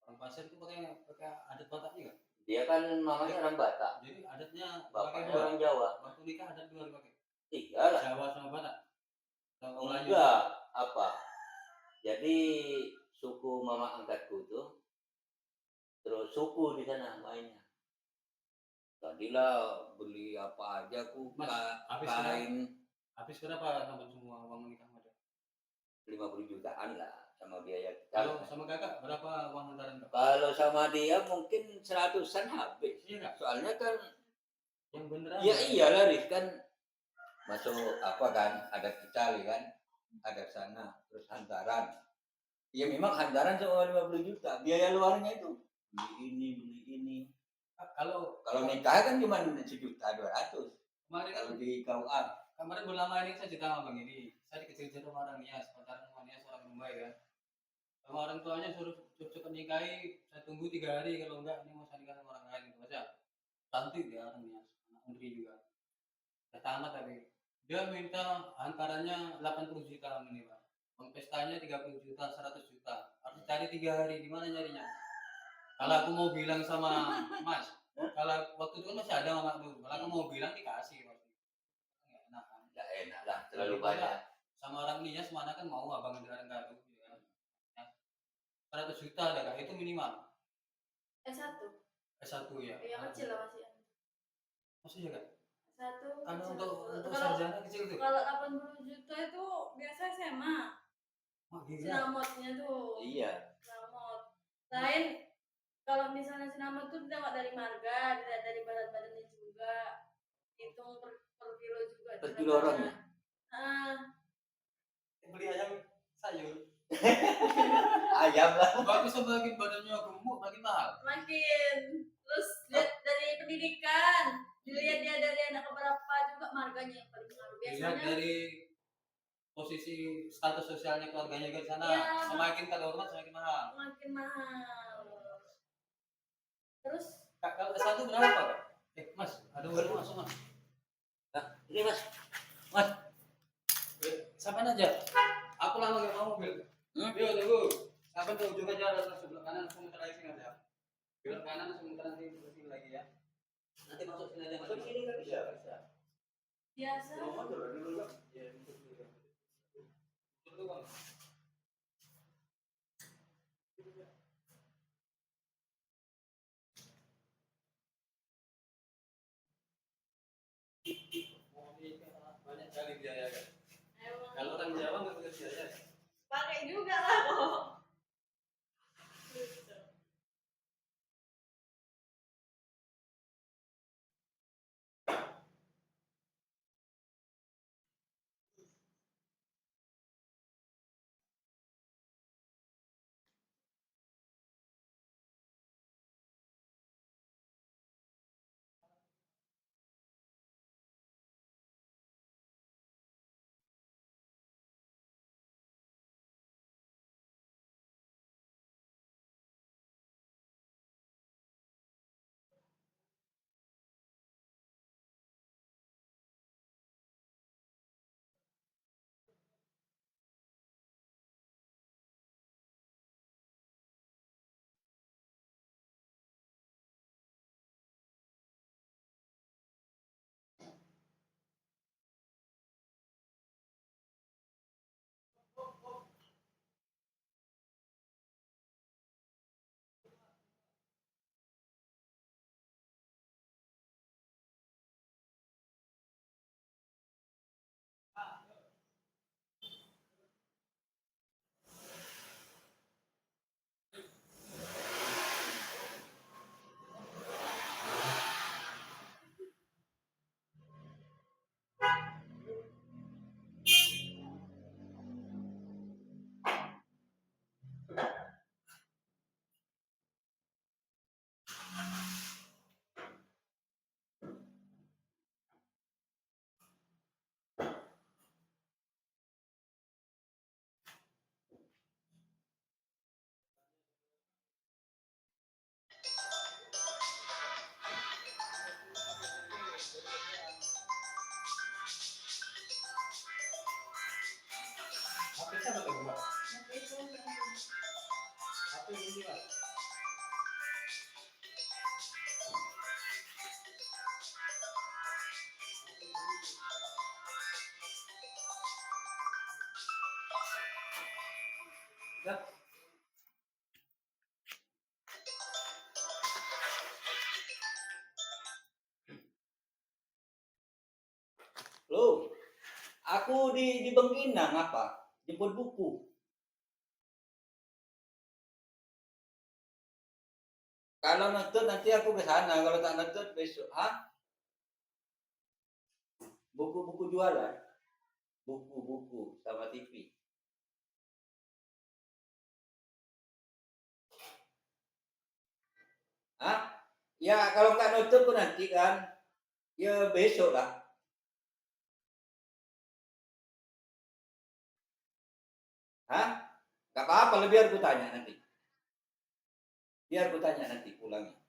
Orang Pasir itu pakai adat Batak juga. dia kan mamanya orang Batak. Jadi adatnya Bapaknya orang Jawa. Waktu nikah adat dua dipakai. Iya lah. Jawa sama Batak. Enggak, apa? Jadi suku mama angkatku tuh terus suku di sana mainnya. Tadilah beli apa aja aku kain. Habis berapa sampai semua uang nikah ada? 50 jutaan lah sama biaya. Kalau sama kakak berapa uang hantaran? Kalau sama dia mungkin 100-an habis. Iya. Soalnya kan yang beneran. Ya iyalah Riz kan masuk apa kan ada kita kan ada sana terus hantaran. Ya memang hantaran cuma 50 juta. Biaya luarnya itu beli ini. Kalau nikah kan cuma 1.200.000. Kemarin kalau di KUA. Kemarin bulan lama ini saya cerita sama Bang ini. Saya dikecil-kecil sama orang Nias, pacaran sama Nias orang Mumbai kan. Sama orang tuanya suruh cepet nikahi, saya tunggu 3 hari kalau enggak ini mau saya nikah sama orang lain gitu aja. Cantik dia orang Nias, anak menteri juga. Udah tamat tapi dia minta hantarannya 80 juta ini Pak. Uang pestanya 30 juta, 100 juta. Harus cari 3 hari, di mana nyarinya? Kalau aku mau bilang sama Mas, kalau waktu itu kan masih ada mama tuh. Kalau aku mau bilang dikasih pasti. Enggak enak lah, terlalu banyak. Sama orang Nias mana kan mau abang dengan kado gitu kan. 100 juta ada Kak, itu minimal. S1. S1 ya. Iya kecil lah masih. Masih ya Kak? S1. Karena untuk sarjana kecil tuh. Kalau 80 juta itu biasa SMA. Sinamotnya tuh. Iya. Sinamot. Lain kalau misalnya sinamot tuh dapat dari marga, dari badan-badannya juga. Hitung per kilo juga. Per kilo orangnya. Beli ayam sayur. Ayam lah. Bagus makin badannya gemuk makin mahal. Makin. Terus lihat dari pendidikan, dilihat dia dari anak keberapa juga marganya yang paling mahal. Biasanya dari posisi status sosialnya keluarganya di sana, ya, semakin terhormat semakin mahal. Makin mahal. Terus kalau S1 berapa Kak? Mas, ada baru masuk Mas. Nah, ini Mas. Sampai aja. Aku lama gak mau mobil. Yuk, tunggu. Sampai ke ujung aja langsung sebelah kanan langsung muter lagi sini aja. Belok kanan langsung muter nanti ke sini lagi ya. Nanti masuk sini aja. Masuk sini kan bisa. Biasa. Dulu. Ya, dulu Bang. Banyak kali biaya kan. Kalau orang Jawa nggak pakai biaya. Pakai juga lah kok. Loh, aku di Bengkinang apa? Jemput buku. Kalau nonton nanti aku ke sana, kalau tak nonton besok. Hah? Buku-buku jualan? Buku-buku sama TV. Hah? Ya kalau nggak nonton pun nanti kan, ya besok lah. Hah? Gak apa-apa, biar aku tanya nanti. Biar aku tanya nanti pulangnya.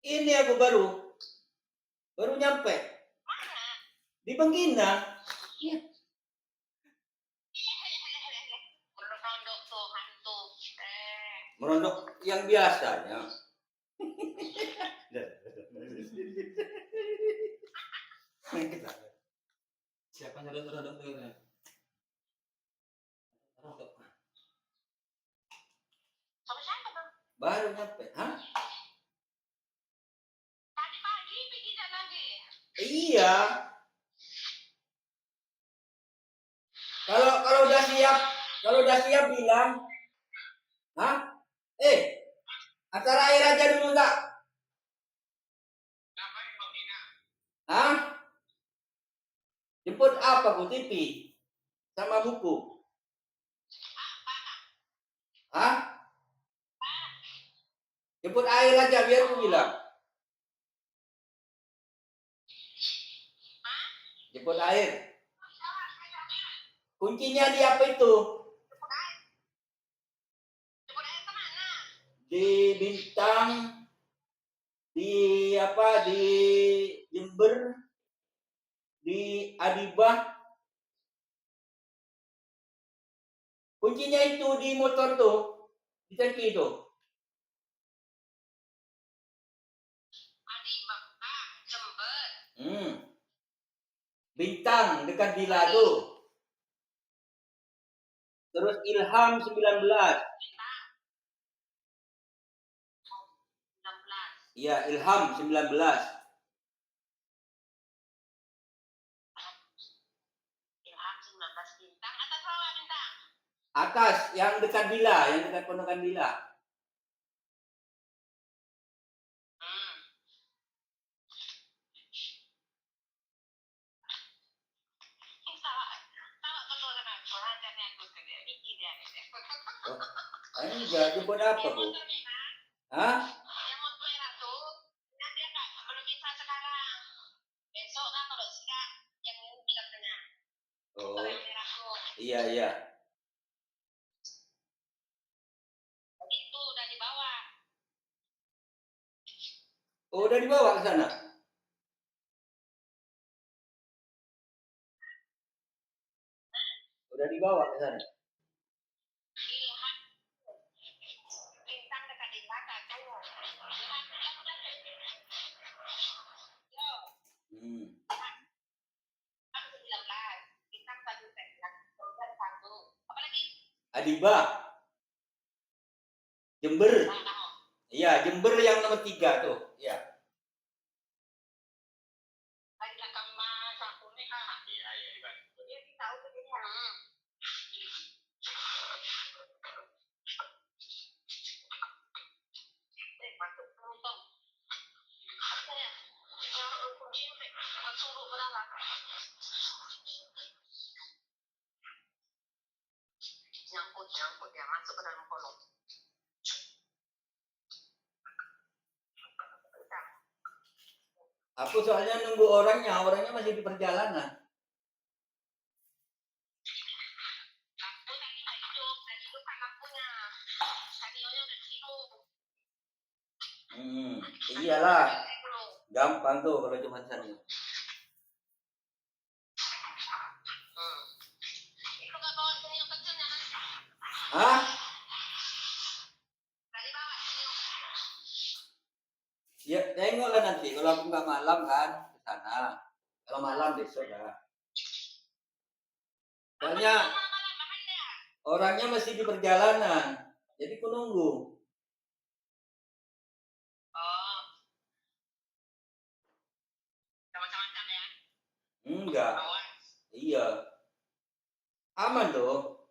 Ini aku baru nyampe di Bengkinang. Iya. Merondok yang biasanya. Siapa nyodot-nyodot tuh? Baru nyampe. Hah? Tadi pagi pergi lagi. Iya. Kalau udah siap bilang. Hah? Acara air aja dulu enggak? Ngapain Bang Dina? Hah? Jemput apa Bu? TV sama buku? Hah? Jemput air aja biar aku bilang. Jemput air. Kuncinya di apa itu? Jemput air kemana? Di Bintang, di apa? Di Jember, di Adibah. Kuncinya itu di motor tuh, di tangki itu. Adibah, Jember. Bintang dekat Bila tuh. Terus Ilham 19. Bintang. 16. Iya, Ilham 19. Ilham 19 Bintang. Atas bawah Bintang. Atas, yang dekat Bila, yang dekat Pondokan Bila. Oh, ini enggak jemput apa, Bu? Hah? Yang motor merah tuh, nanti enggak belum bisa sekarang. Besok kan kalau siang yang ini katanya. Motor yang merah tuh. Iya, iya. Jadi itu udah dibawa. Oh, udah dibawa ke sana? Udah dibawa ke sana? Ilham. Bintang dekat Ilham tuh. Yo. 19. Bintang 1 perak. Kemudian 1. Apa lagi? Adibah. Jember. Iya, Jember yang nomor 3 tuh. Iya. Di belakang mas aku nih. Nyangkut ya masuk ke dalam kolong. Aku soalnya nunggu orangnya masih di perjalanan. Lampu tadi nggak hidup kan lampunya. Radionya udah hidup. Iyalah. Gampang tuh kalau cuma sanio. Itu nggak bawa sanio kecilnya kan? Hah? Tadi bawa sanio. Ya tengoklah nanti kalau aku nggak malam kan ke sana. Kalau malam besok ya. Soalnya orangnya masih di perjalanan. Jadi aku nunggu. Oh. Macam-macam ya? Enggak. Awas. Iya. Aman tuh.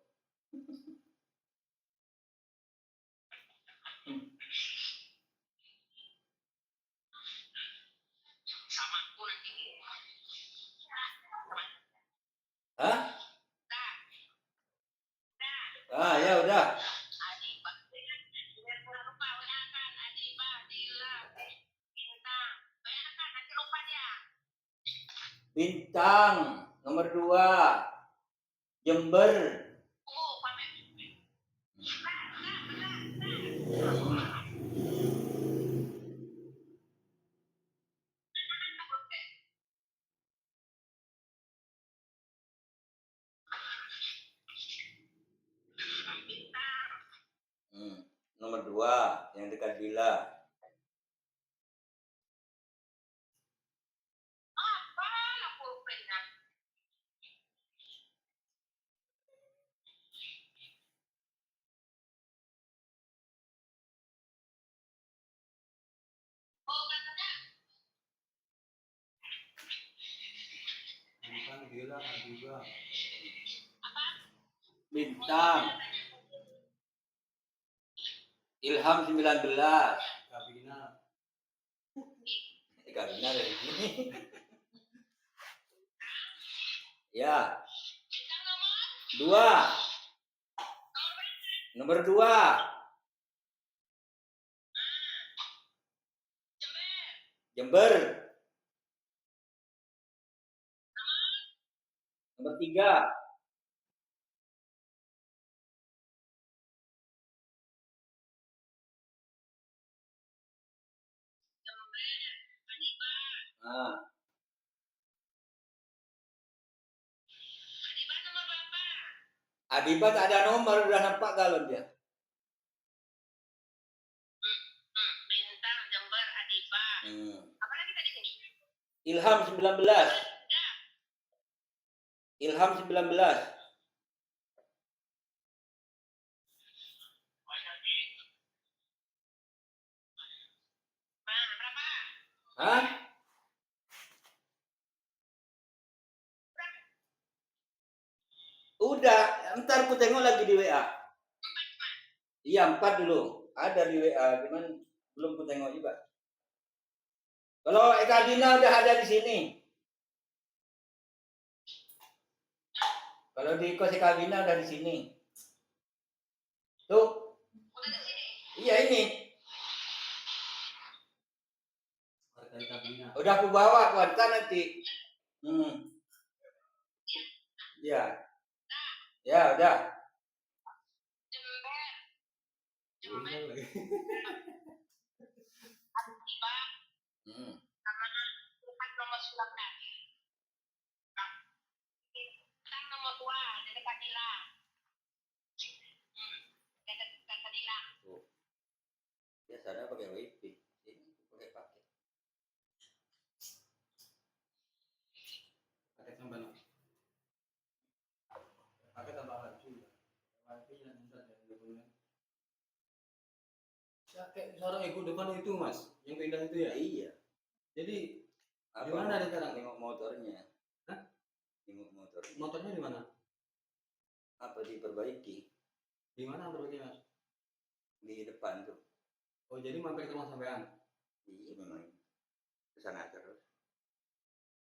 Sama aku nanti. Hah? Ah ya udah. Bintang nomor 2 Jember. Nomor 2 yang dekat villa. Bintang. Ilham 19. Kabina dari sini. Ya. 2. Nomor 2. Jember. Nomor 3. Nah. Adiba tak ada nomor, udah nampak galon dia. Bintang, Jember, Adiba. Apa lagi tadi nih? Ilham 19. Ilham 19. Berapa? Hah? Udah, ntar aku tengok lagi di WA. Iya 4 dulu. Ada di WA, cuman belum ku tengok juga. Kalau Eka Dina udah ada di sini. Kalau di kos Eka Dina udah di sini. Tuh. Udah di sini. Iya ini. Udah aku bawa ku antar nanti. Iya. Ya udah. Jember. Adiba. Sama tempat nomor 19. Bintang nomor 2 di dekat Dila. Dekat Dila. Biasanya pakai wifi. Ini pakai paket. Paket tambahan. Paket tambahan juga. Wifi yang entar ya 20. Ya kayak seorang ikut depan itu mas, yang pindah itu ya. Iya. Jadi Apa di mana sekarang? Nengok motornya. Hah? Nengok motornya. Motornya di mana? Apa diperbaiki? Di mana berarti mas? Di depan tuh. Oh jadi mampir ke rumah sampean? Iya memang. Kesana terus.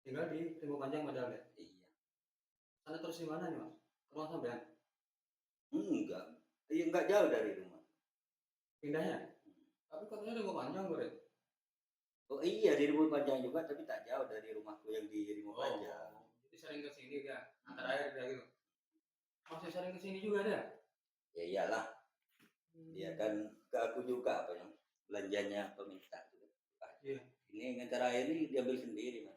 Tinggal di Rimba Panjang padahal ya. Iya. Sana terus di mana nih mas? Rumah sampean? Enggak. Iya, enggak jauh dari rumah. Pindahnya? Tapi katanya Rimba Panjang gue. Oh iya, di Rimba Panjang juga, tapi tak jauh dari rumahku yang di Rimba Panjang. Jadi sering ke sini dia, antara air dia gitu. Masih sering ke sini juga ada? Ya iyalah, dia kan ke aku juga apa yang belanjanya peminta juga. Iya. Ini antara air ini diambil sendiri mas.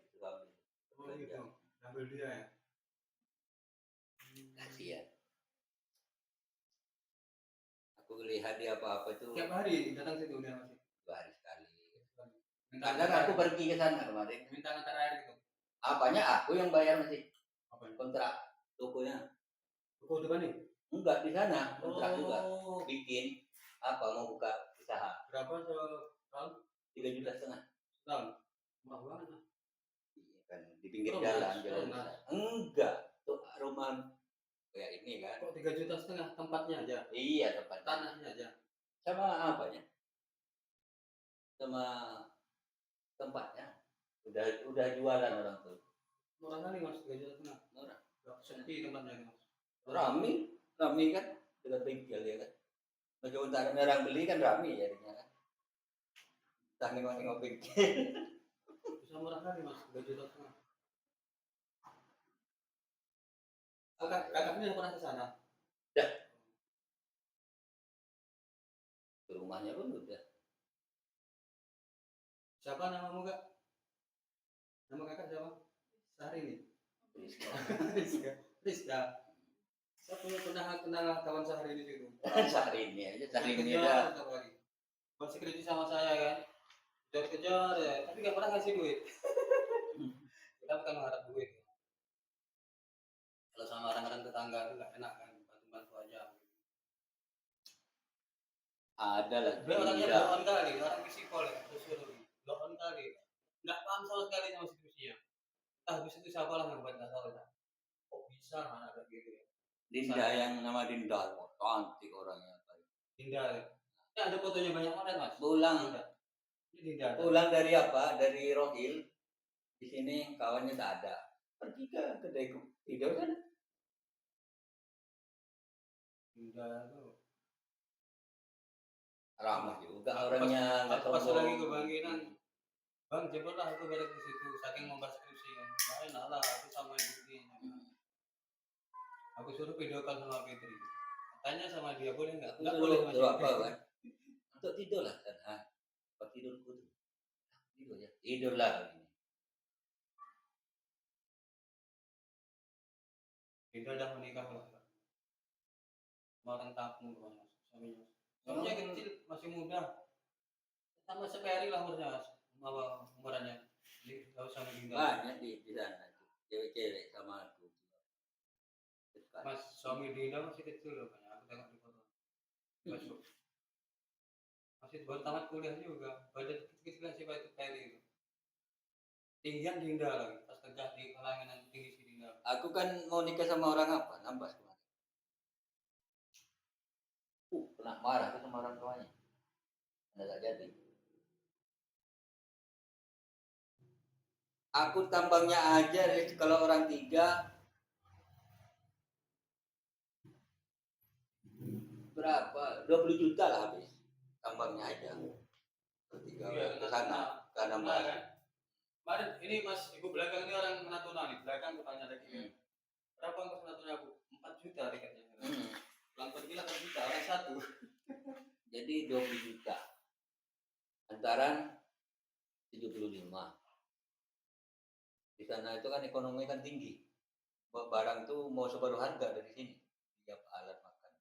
Oh gitu, ambil dia ya. Kasihan. Aku lihat dia apa-apa tuh Tiap hari datang situ dia masih. 2 hari sekali. Minta Kadang aku pergi ke sana kemarin. minta antar air gitu. Apanya aku yang bayar masih Apa ini? kontrak tokonya. Toko depan nih? Enggak di sana kontrak juga. Oh, Bikin apa mau buka usaha berapa setahun? 3,5 juta. Setahun? Murah banget lah. Iya kan di pinggir Oh, jalan mas, jalan. oh, mas. Enggak, tuh rumah kayak ini kan. Kok 3,5 juta tempatnya aja? Iya tempat Tanahnya aja? sama apanya? Sama tempatnya. Udah jualan orang tuh. Murah kali mas, 3,5 juta. Murah. Sepi tempatnya mas. Rame kan dengan bengkel ya kan. Bagi untuk orang beli kan rame jadinya kan. Tak nengok bengkel. Bisa murah kali mas, 3,5 juta. Oh, kakaknya pernah ke sana? Ke rumahnya pun udah. Siapa namamu kak? Nama kakak siapa? Syahrini. Rizka. Rizka. Saya pernah kenal kawan Syahrini itu. Sehari ini Kejar aja. setiap hari. Masih kredit sama saya kan. Kejar-kejar ya, tapi gak pernah ngasih duit. Kita bukan mengharap duit. Kalau sama orang-orang tetangga itu gak enak kan, bantu-bantu aja. Ada lah. Dia orangnya blow-on kali, orang psikol ya, sosiologi. Blow-on kali. Gak paham sama sekali sama situasinya. Habis itu siapa lah yang buat gak tahu ya. Kok bisa mana ada gitu ya. Dinda yang nama Dinda, cantik orangnya. Dinda ya. Ya ada fotonya banyak banget mas. Pulang Ini Dinda. pulang dari apa? Dari Rohil. Di sini kawannya tak ada. Pergi ke kedai tidur kan? Dinda tuh. Ramah juga orangnya. Nggak Pas sombong. lagi kebanginan. Bang, jemputlah aku balik di situ. Saking membahas skripsi kan. Nah, enak lah, aku sama ibu ini. Aku suruh video call sama Fitri. Tanya sama dia boleh nggak? Nggak boleh mas. Suruh apa kan? Untuk tidur lah kan? Apa tidurku tuh? Tidur ya. Tidur lah. Dinda udah menikah lah. Sama orang kampung mas, suaminya. Suaminya kecil, masih muda. Sama seperi lah umurnya mas. Umurannya. Jadi nggak usah Dinda. Banyak di sana. Cewek-cewek sama aku. Mas, suami Dinda masih kecil loh, banyak aku tengok di foto. Masuk. Masih baru tamat kuliah juga. Badan kecil-kecil sih itu kayak gitu. Tinggian Dinda lagi, pas tegak di kalangan tinggi si Dinda. Aku kan mau nikah sama orang apa? Nambah kemarin. Kena marah ke sama orang tuanya. Anda tak jadi. Aku tambangnya aja kalau orang 3 berapa? 20 juta lah habis. Tambangnya aja. Tiga ke sana karena kan. Kemarin ini mas, ibu belakang ini orang Natuna nih. Belakang aku tanya lagi. Berapa ongkos Natuna aku? 4 juta tiketnya. Pulang pergi 8 juta, orang satu. Jadi 20 juta. Antaran 75. Di sana itu kan ekonomi kan tinggi. Barang tuh mau separuh harga dari sini. Tiap alat makan.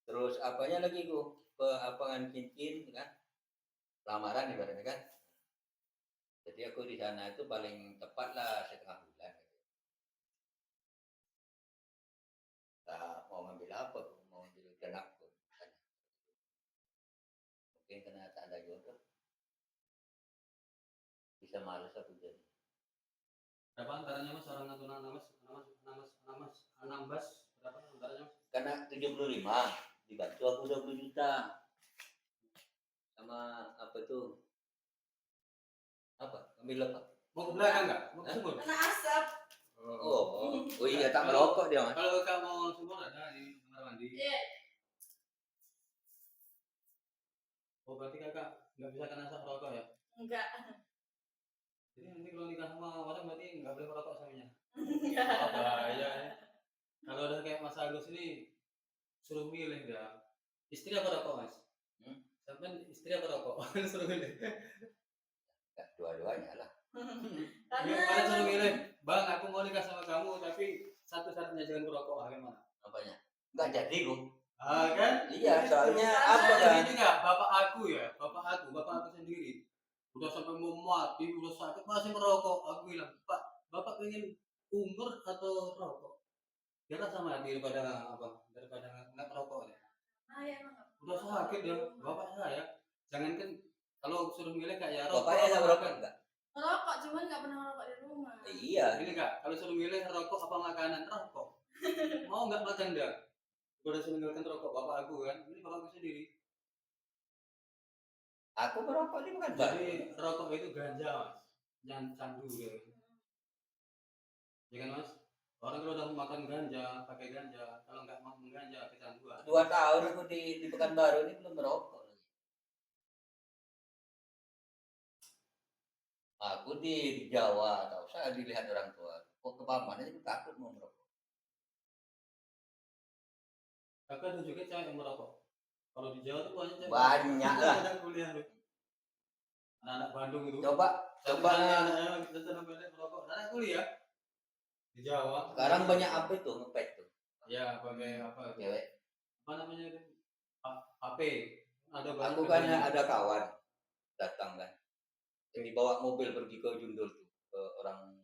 Terus apanya lagi ku? Apangan cincin kan? Lamaran ibaratnya kan? Jadi aku di sana itu paling tepat lah setengah bulan. Nah, mau ngambil apa? Mau ngambil kenapa? Mungkin karena tak ada jodoh. Bisa males aku jadi. Berapa antaranya mas orang Natuna Anambas berapa antaranya mas? Karena 75 dibantu aku 20 juta. Sama apa tuh? Apa? Ambil apa? Mau ke belakang nggak? Mau ke sumur? Kena asap. Oh iya, tak merokok dia, Mas. Kalau kakak mau sumur ada di kamar mandi. Iya. Oh berarti kakak nggak bisa kena asap rokok ya? Enggak. Jadi nanti kalau nikah sama orang berarti nggak boleh merokok suaminya. Enggak. Oh, bahaya ya. Kalau udah kayak Mas Agus ini suruh milih dah. Istri apa rokok Mas? Sampai istri apa rokok? Suruh milih. Ya, dua-duanya lah. Gimana suruh milih? Bang, aku mau nikah sama kamu tapi satu satunya jangan merokok. Gimana? Apanya? Enggak jadi kok. Kan? Iya, soalnya Karena apa kan? Ini enggak, bapak aku sendiri. Udah sampai mau mati, udah sakit masih merokok. Aku bilang, Pak, bapak pengen umur atau rokok? Dia kan sama daripada apa? Daripada nggak merokok ya. ya emang nggak. Udah sakit ya, bapak saya. Jangankan kalau suruh milih kayak rokok. Bapaknya nggak merokok enggak? Ngerokok cuman nggak pernah ngerokok di rumah. Iya. Ini enggak, kalau suruh milih rokok apa makanan, rokok. Mau nggak makan dah? Udah suruh meninggalkan rokok bapak aku kan. Ini bapak aku sendiri. Aku merokok ini bukan baru. Jadi rokok itu ganja Mas, jangan candu gitu. Ya kan Mas? Orang kalau udah makan ganja, pakai ganja, kalau nggak mau mengganja kecanduan. 2 tahun aku di Pekanbaru ini belum merokok lagi. Aku di Jawa, tahu saya dilihat orang tua. Kok ke paman aja takut mau merokok. Kakak ada juga cewek yang merokok. Kalau di Jawa tuh banyak cewek. Banyak lah. Ada kuliah tuh. Anak-anak Bandung itu. Coba anak-anak merokok. Anak kuliah di Jawa. sekarang banyak apa itu ngepet tuh. Ya, pakai apa? Cewek. Apa namanya itu? HP. Ada Aku kan ada kawan datang kan. Jadi bawa mobil pergi ke Jundul tuh, ke orang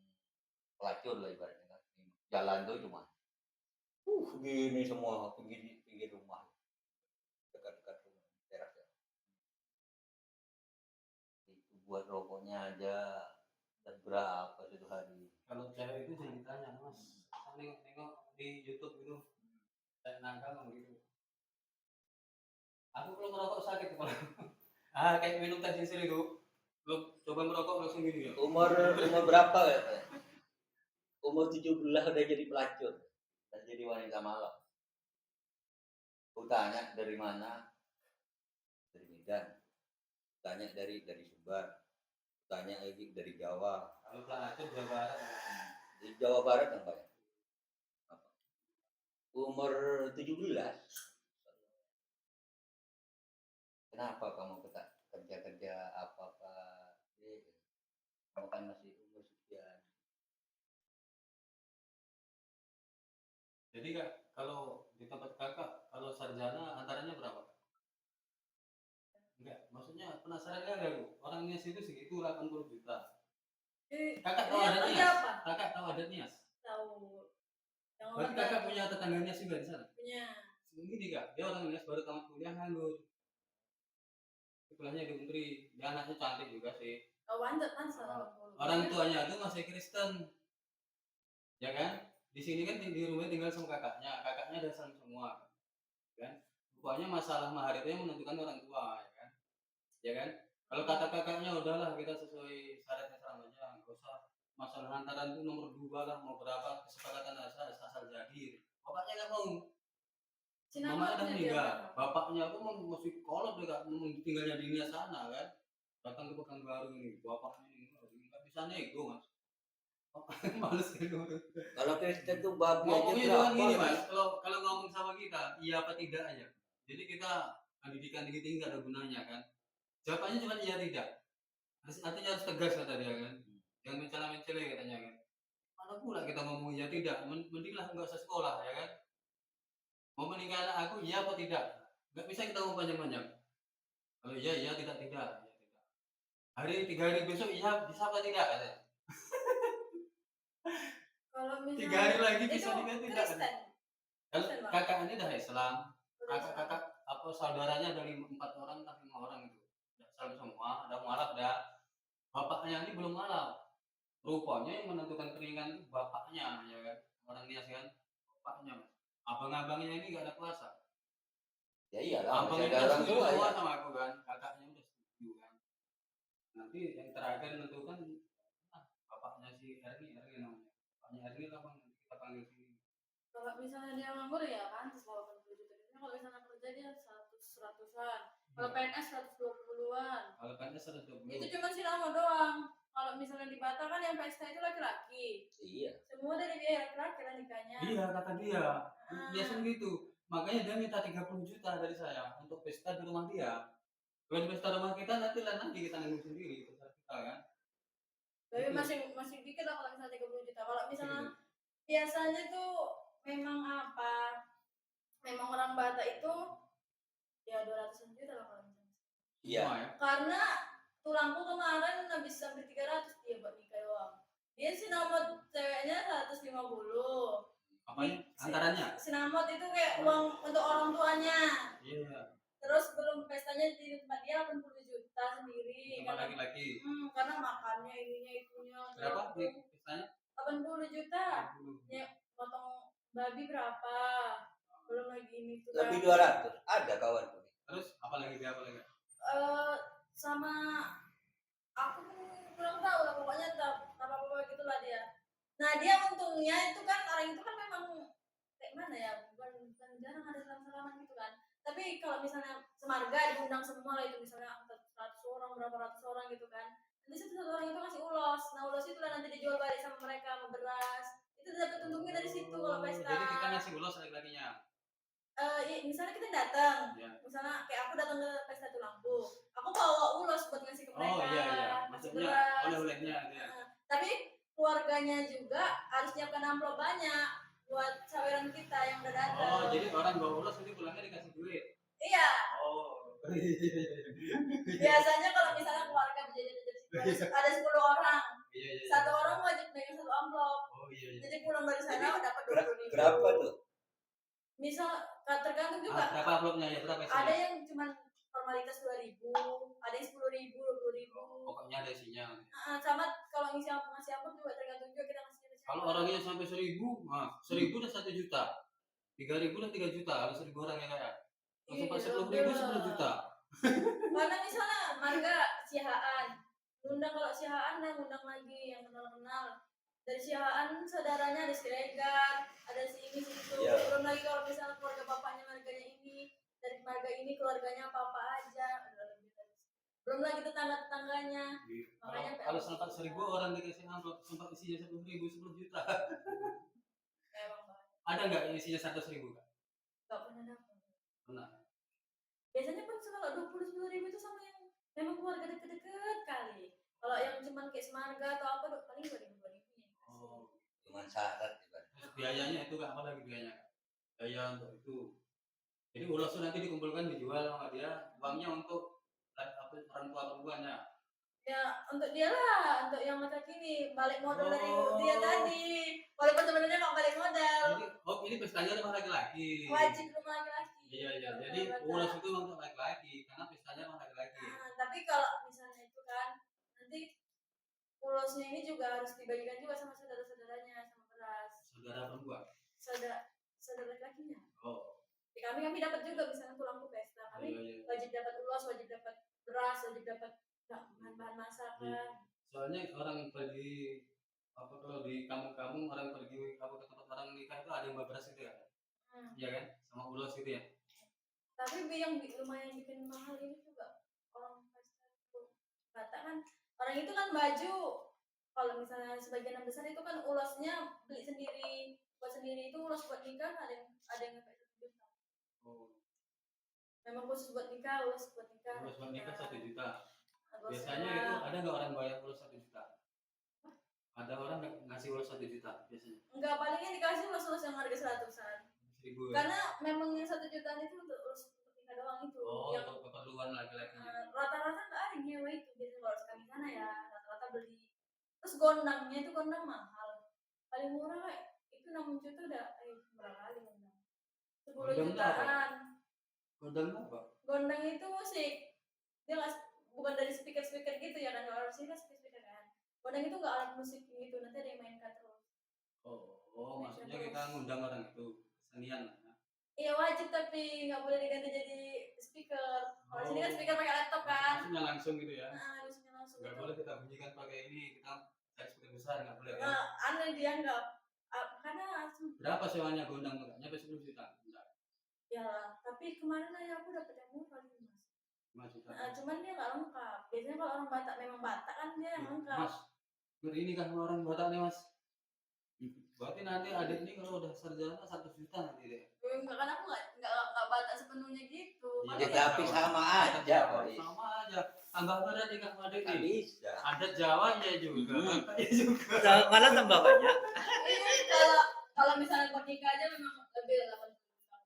pelacur lah ibaratnya kan. Jalan tuh cuma gini semua pinggir rumah. Dekat-dekat rumah terasnya. Itu buat rokoknya aja dan berapa satu hari. Kalau cewek itu jangan ditanya Mas. Nengok di YouTube itu. Saya nangkal gitu. Aku kalau merokok sakit kepala. Kayak minum teh sisir itu. Lo coba merokok langsung gini ya. Umur berapa ya? Umur 17 udah jadi pelacur dan jadi wanita malam. Aku tanya dari mana? Dari Medan. Tanya dari Sumbar. Tanya lagi dari Jawa. Kalau pelacur Jawa Barat. Di Jawa Barat yang banyak. Umur 17. Kenapa kamu kerja apa-apa? Kamu kan masih umur sekian. Jadi Kak, kalau di tempat Kakak, kalau sarjana antaranya berapa? Enggak, maksudnya penasaran kan aku. Orang Nias itu segitu 80 juta. Kakak tahu Ini ada kerja Nias? apa? Kakak tahu ada Nias? Tahu. Yang Berarti orang Kakak punya tetangga Nias juga di sana? punya. Begini Kak, dia orang Nias baru tamat kuliah nganggur. Kuliahnya di Untri, dia anaknya cantik juga sih. Oh, wanted kan salah. Orang tuanya itu masih Kristen, ya kan? Di sini kan di rumah tinggal sama kakaknya ada semua, kan? Rupanya masalah mahar itu yang menentukan orang tua, ya kan? Ya kan? Kalau kata kakaknya udahlah kita sesuai syaratnya selamanya, nggak usah masalah hantaran itu nomor 2 lah, mau berapa kesepakatan asal jadi. Bapaknya nggak mau. Mamanya udah meninggal, bapaknya aku masih kolot juga, tinggalnya di Nias sana kan. Datang ke Pekanbaru ini, bapaknya ini nggak bisa nego Mas. Males gitu. Kalau Kristen tuh babi aja Ngomongnya jangan gini berapa? Mas, kalau ngomong sama kita, iya apa tidak aja. Jadi kita pendidikan tinggi nggak ada gunanya kan. Jawabannya cuma iya tidak. Artinya harus tegas kata dia kan. Jangan mencela-mencela katanya kan. Mana pula kita ngomong iya tidak, mendinglah nggak usah sekolah ya kan. Mau menikah anak aku iya apa tidak? Nggak bisa kita ngomong panjang-panjang. Kalau iya tidak. Hari 3 hari besok iya bisa apa tidak katanya. Kalau misalnya 3 hari lagi bisa itu nikah tidak? Kristen. Kalau Kristen, Bang. kakak ini dah Islam, Kristen. kakak apa saudaranya dari 4 orang atau 5 orang itu. Islam semua, ada mualaf dah. Bapaknya ini belum mualaf. Rupanya yang menentukan pernikahan itu bapaknya ya kan. Orang Nias kan, bapaknya. Abang-abangnya ini gak ada kuasa. Ya iyalah, Abangnya masih ada udah orang setuju tua semua ya. sama aku kan, kakaknya udah setuju kan. Nanti yang terakhir menentukan bapaknya Erni lah bang, kita panggil sini. Kalau misalnya dia nganggur ya pantas 80 juta. Kalau misalnya kerja dia 100-an. Kalau PNS 120-an. Kalau PNS 120. Itu cuma si nama doang. Kalau misalnya di Batam kan yang pesta itu laki-laki. Iya. Semua dari biaya laki-laki lah nikahnya. Iya kata dia. Biasanya gitu. Makanya dia minta 30 juta dari saya untuk pesta di rumah dia. Kalau di pesta rumah kita nanti kita nanggung sendiri pesta kita kan. Tapi Itu. masih dikit lah kalau misalnya 30 juta. Kalau misalnya Gitu. biasanya tuh memang apa? Memang orang Batak itu ya 200 juta lah kalau misalnya. Iya. Semua, ya. Karena tulangku kemarin habis sampai 300 dia buat nikah doang. Dia sinamot ceweknya 150. Apanya? Antaranya? Sinamot itu kayak uang untuk orang tuanya. Iya. Terus belum pestanya di tempat dia 80 juta sendiri. Tempat laki-laki. Karena makannya ininya itunya. Berapa di pestanya? 80 juta. Ya, potong babi berapa? Belum lagi ini tuh. Lebih 200. Ada kawan. Terus apa lagi? Sama aku kurang tahu lah pokoknya apa gitulah dia. Nah dia untungnya itu kan orang itu kan memang kayak mana ya, bukan jarang ada salam-salaman gitu kan. Tapi kalau misalnya semarga diundang semua lah itu misalnya 100 orang berapa ratus orang gitu kan. Nanti satu orang itu ngasih ulos. Nah ulos itu lah nanti dijual balik sama mereka sama beras. Itu dapat untungnya dari situ kalau pesta. Jadi kita ngasih ulos laki-lakinya. Misalnya kita datang, Ya. misalnya kayak aku datang ke pesta Tulangku, aku bawa ulos buat ngasih ke mereka. Oh iya. Maksudnya beras. oleh-olehnya ya. Tapi keluarganya juga harus nyiapkan amplop banyak buat saweran kita yang udah datang. Oh, jadi orang bawa ulos nanti pulangnya dikasih duit. Iya. Oh. Biasanya kalau misalnya keluarga berjajan ada 10 orang. Iya. Satu orang wajib pegang satu amplop. Oh iya. Jadi pulang dari sana dapat 20.000. Berapa tuh? Misal tergantung juga. Berapa amplopnya ya? Berapa isinya? Ada yang cuma formalitas 2.000, ada yang 10.000, 20.000. Pokoknya ada isinya. Sama kalau ngasih amplop juga tergantung juga kita ngasihnya siapa. Kalau orangnya sampai 1.000, 1.000 udah 1 juta. 3.000 udah 3 juta. Harus 1.000 orang yang kayak. Kalau sampai 10.000 10 juta. Karena misalnya marga sihaan, ngundang kalau sihaan dan ngundang lagi yang kenal-kenal. Dari sihaan saudaranya ada si Regar, ada si ini si itu. Yeah. Belum lagi kalau misalnya keluarga bapaknya marganya ini, dari marga ini keluarganya apa aja. Belum lagi tetangga-tetangganya. Makanya Kalau sampai 1.000 orang dikasih amplop, sampai isinya 10.000 10 juta. emang banget. Ada nggak yang isinya 100.000? Gak pernah dapat. Pernah. Biasanya pun kalau 20-10 ribu itu sama yang memang keluarga deket-deket kali. Kalau yang cuman kayak semarga atau apa paling 2.000 ya. Oh. Cuman syarat. Terus biayanya itu apa lagi biayanya? Biaya untuk itu. Jadi ulos itu nanti dikumpulkan dijual sama dia, uangnya untuk orang tua perempuannya. Ya untuk dia lah, untuk yang masa kini balik modal dari Oh. dia tadi. Walaupun sebenarnya nggak balik modal. Jadi, ini pestanya rumah laki-laki. Wajib rumah laki-laki. Iya. Jadi ulos itu untuk laki-laki karena pestanya rumah laki-laki. Tapi kalau misalnya itu kan nanti ulosnya ini juga harus dibagikan juga sama saudara-saudaranya sama beras. Saudara perempuan. Saudara laki-lakinya. Oh. Ya, kami dapat juga misalnya pulang ke pesta. Kami Iya. wajib dapat ulos, wajib dapat beras, wajib dapat bahan-bahan masakan. Iya. Soalnya orang pergi kalau di kampung-kampung orang pergi ke tempat orang nikah itu ada yang bawa beras itu ya. Iya kan? Sama ulos itu ya. Tapi yang lumayan bikin mahal ini juga orang pesta itu Batak kan orang itu kan baju kalau misalnya sebagian besar itu kan ulosnya beli sendiri buat sendiri itu ulos buat nikah ada yang kayak 1 juta. Oh. Memang khusus buat nikah ulos buat nikah. Ulos buat nikah 1 juta. Ulos Biasanya sewa. itu ada nggak orang bayar ulos 1 juta? Ada orang ngasih ulos 1 juta biasanya. Enggak, palingnya dikasih ulos yang harga 100-an. 1.000 ya? Karena memang yang 1 jutaan itu untuk ulos untuk nikah doang itu. Oh, yang untuk keperluan laki-laki. rata-rata nggak ada yang nyewa itu biasanya kalau sekarang sana ya rata-rata beli. Terus gondangnya itu gondang mahal. Paling murah kayak itu 6 juta udah berapa kali gondang? 10 Gondang jutaan. Gondang apa? Gondang itu musik. Dia nggak bukan dari speaker gitu ya kan, kalau sini kan speaker kan. Gondang itu nggak alat musik gitu, nanti ada yang mainkan terus. Oh, maksudnya kita ngundang orang itu kesenian. Iya wajib tapi nggak boleh diganti jadi speaker. Kalau sini kan speaker pakai laptop kan. Maksudnya langsung gitu ya. Langsung Nggak gitu. boleh kita bunyikan pakai ini, kita cari speaker besar nggak boleh. Aneh dianggap. karena Berapa sewanya gondang kakak? Nyampe 10 juta. Bentar. ya, tapi kemarin aja aku dapat yang murah nih mas. 5 juta. Cuman dia nggak lengkap. Biasanya kalau orang Batak memang Batak kan dia yang lengkap. Mas, ini kan orang Batak nih mas. Berarti nanti adik ini kalau udah sarjana 1 juta nanti deh. Enggak, kan aku nggak Batak sepenuhnya gitu. Iya, Makanya tapi sama aja, Boris. Sama aja. Tambah berat nikah sama adik Nggak ini. bisa. Adat Jawanya juga. Hmm. Kakaknya juga. Malah tambah banyak. kalau misalnya buat nikah aja memang lebih dari 8 juta.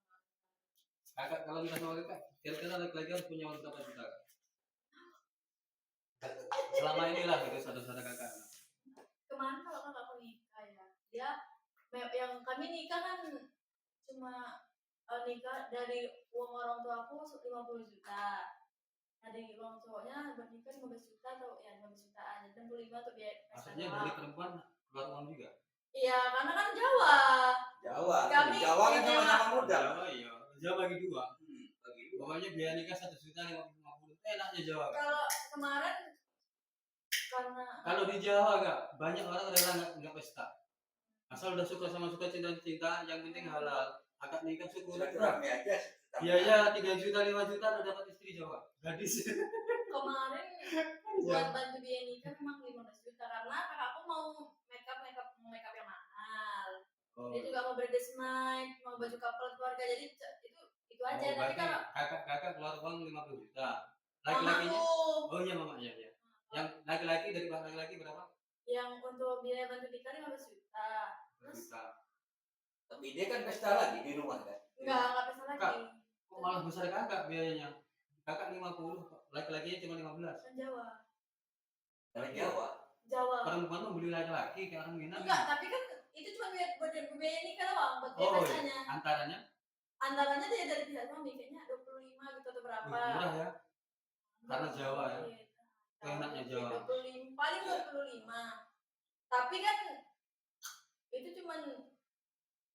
Kakak kalau nikah sama kakak, kira-kira laki-laki harus punya uang berapa juta? Selama inilah gitu saudara-saudara kakak. Kemarin kalau kakakku nikah ya, dia yang kami nikah kan cuma nikah dari uang orang tua aku 50 juta. Dari uang cowoknya buat nikah 15 juta atau ya 15 jutaan, 65 untuk biaya Maksudnya dari perempuan keluar uang juga? Iya, karena kan Jawa. Jawa. Kami Jawa kan sama-sama modal. Jawa iya. Jawa bagi dua. Bagi dua. Pokoknya biaya nikah 1 juta 50. Enaknya Jawa. Kak. Kalau kemarin karena Kalau di Jawa kak, banyak orang rela nggak pesta. Asal udah suka sama suka cinta, yang penting halal. Akad nikah syukur. Rame aja. Biaya 3 juta 5 juta udah dapat istri Jawa. Gadis. kemarin buat bantu biaya nikah memang 15 juta karena kakakku mau make up yang mahal. Oh. Dia juga mau bridesmaid night, mau baju couple keluarga, jadi itu aja. Oh, Tapi kalau kakak keluar uang 50 juta. Laki-lakinya? Oh iya mama iya. Yang laki-laki dari laki-laki berapa? Yang untuk biaya bantu nikah 15 juta. Terus Tapi dia kan pesta lagi di rumah kan? enggak pesta lagi. Kak, kok malah besar kakak biayanya? Kakak 50, laki-lakinya cuma 15. Kan Jawa. Dari Jawa. Jawa. Perempuan mau beli laki-laki kayak orang Minang. Enggak, tapi kan itu cuma buat biaya nikah doang, buat biaya Oh pestanya. iya. Antaranya dia dari pihak suami kayaknya 25 gitu atau berapa. murah ya. Karena Jawa ya. Enaknya Jawa. 25, paling 25. Tapi kan itu cuman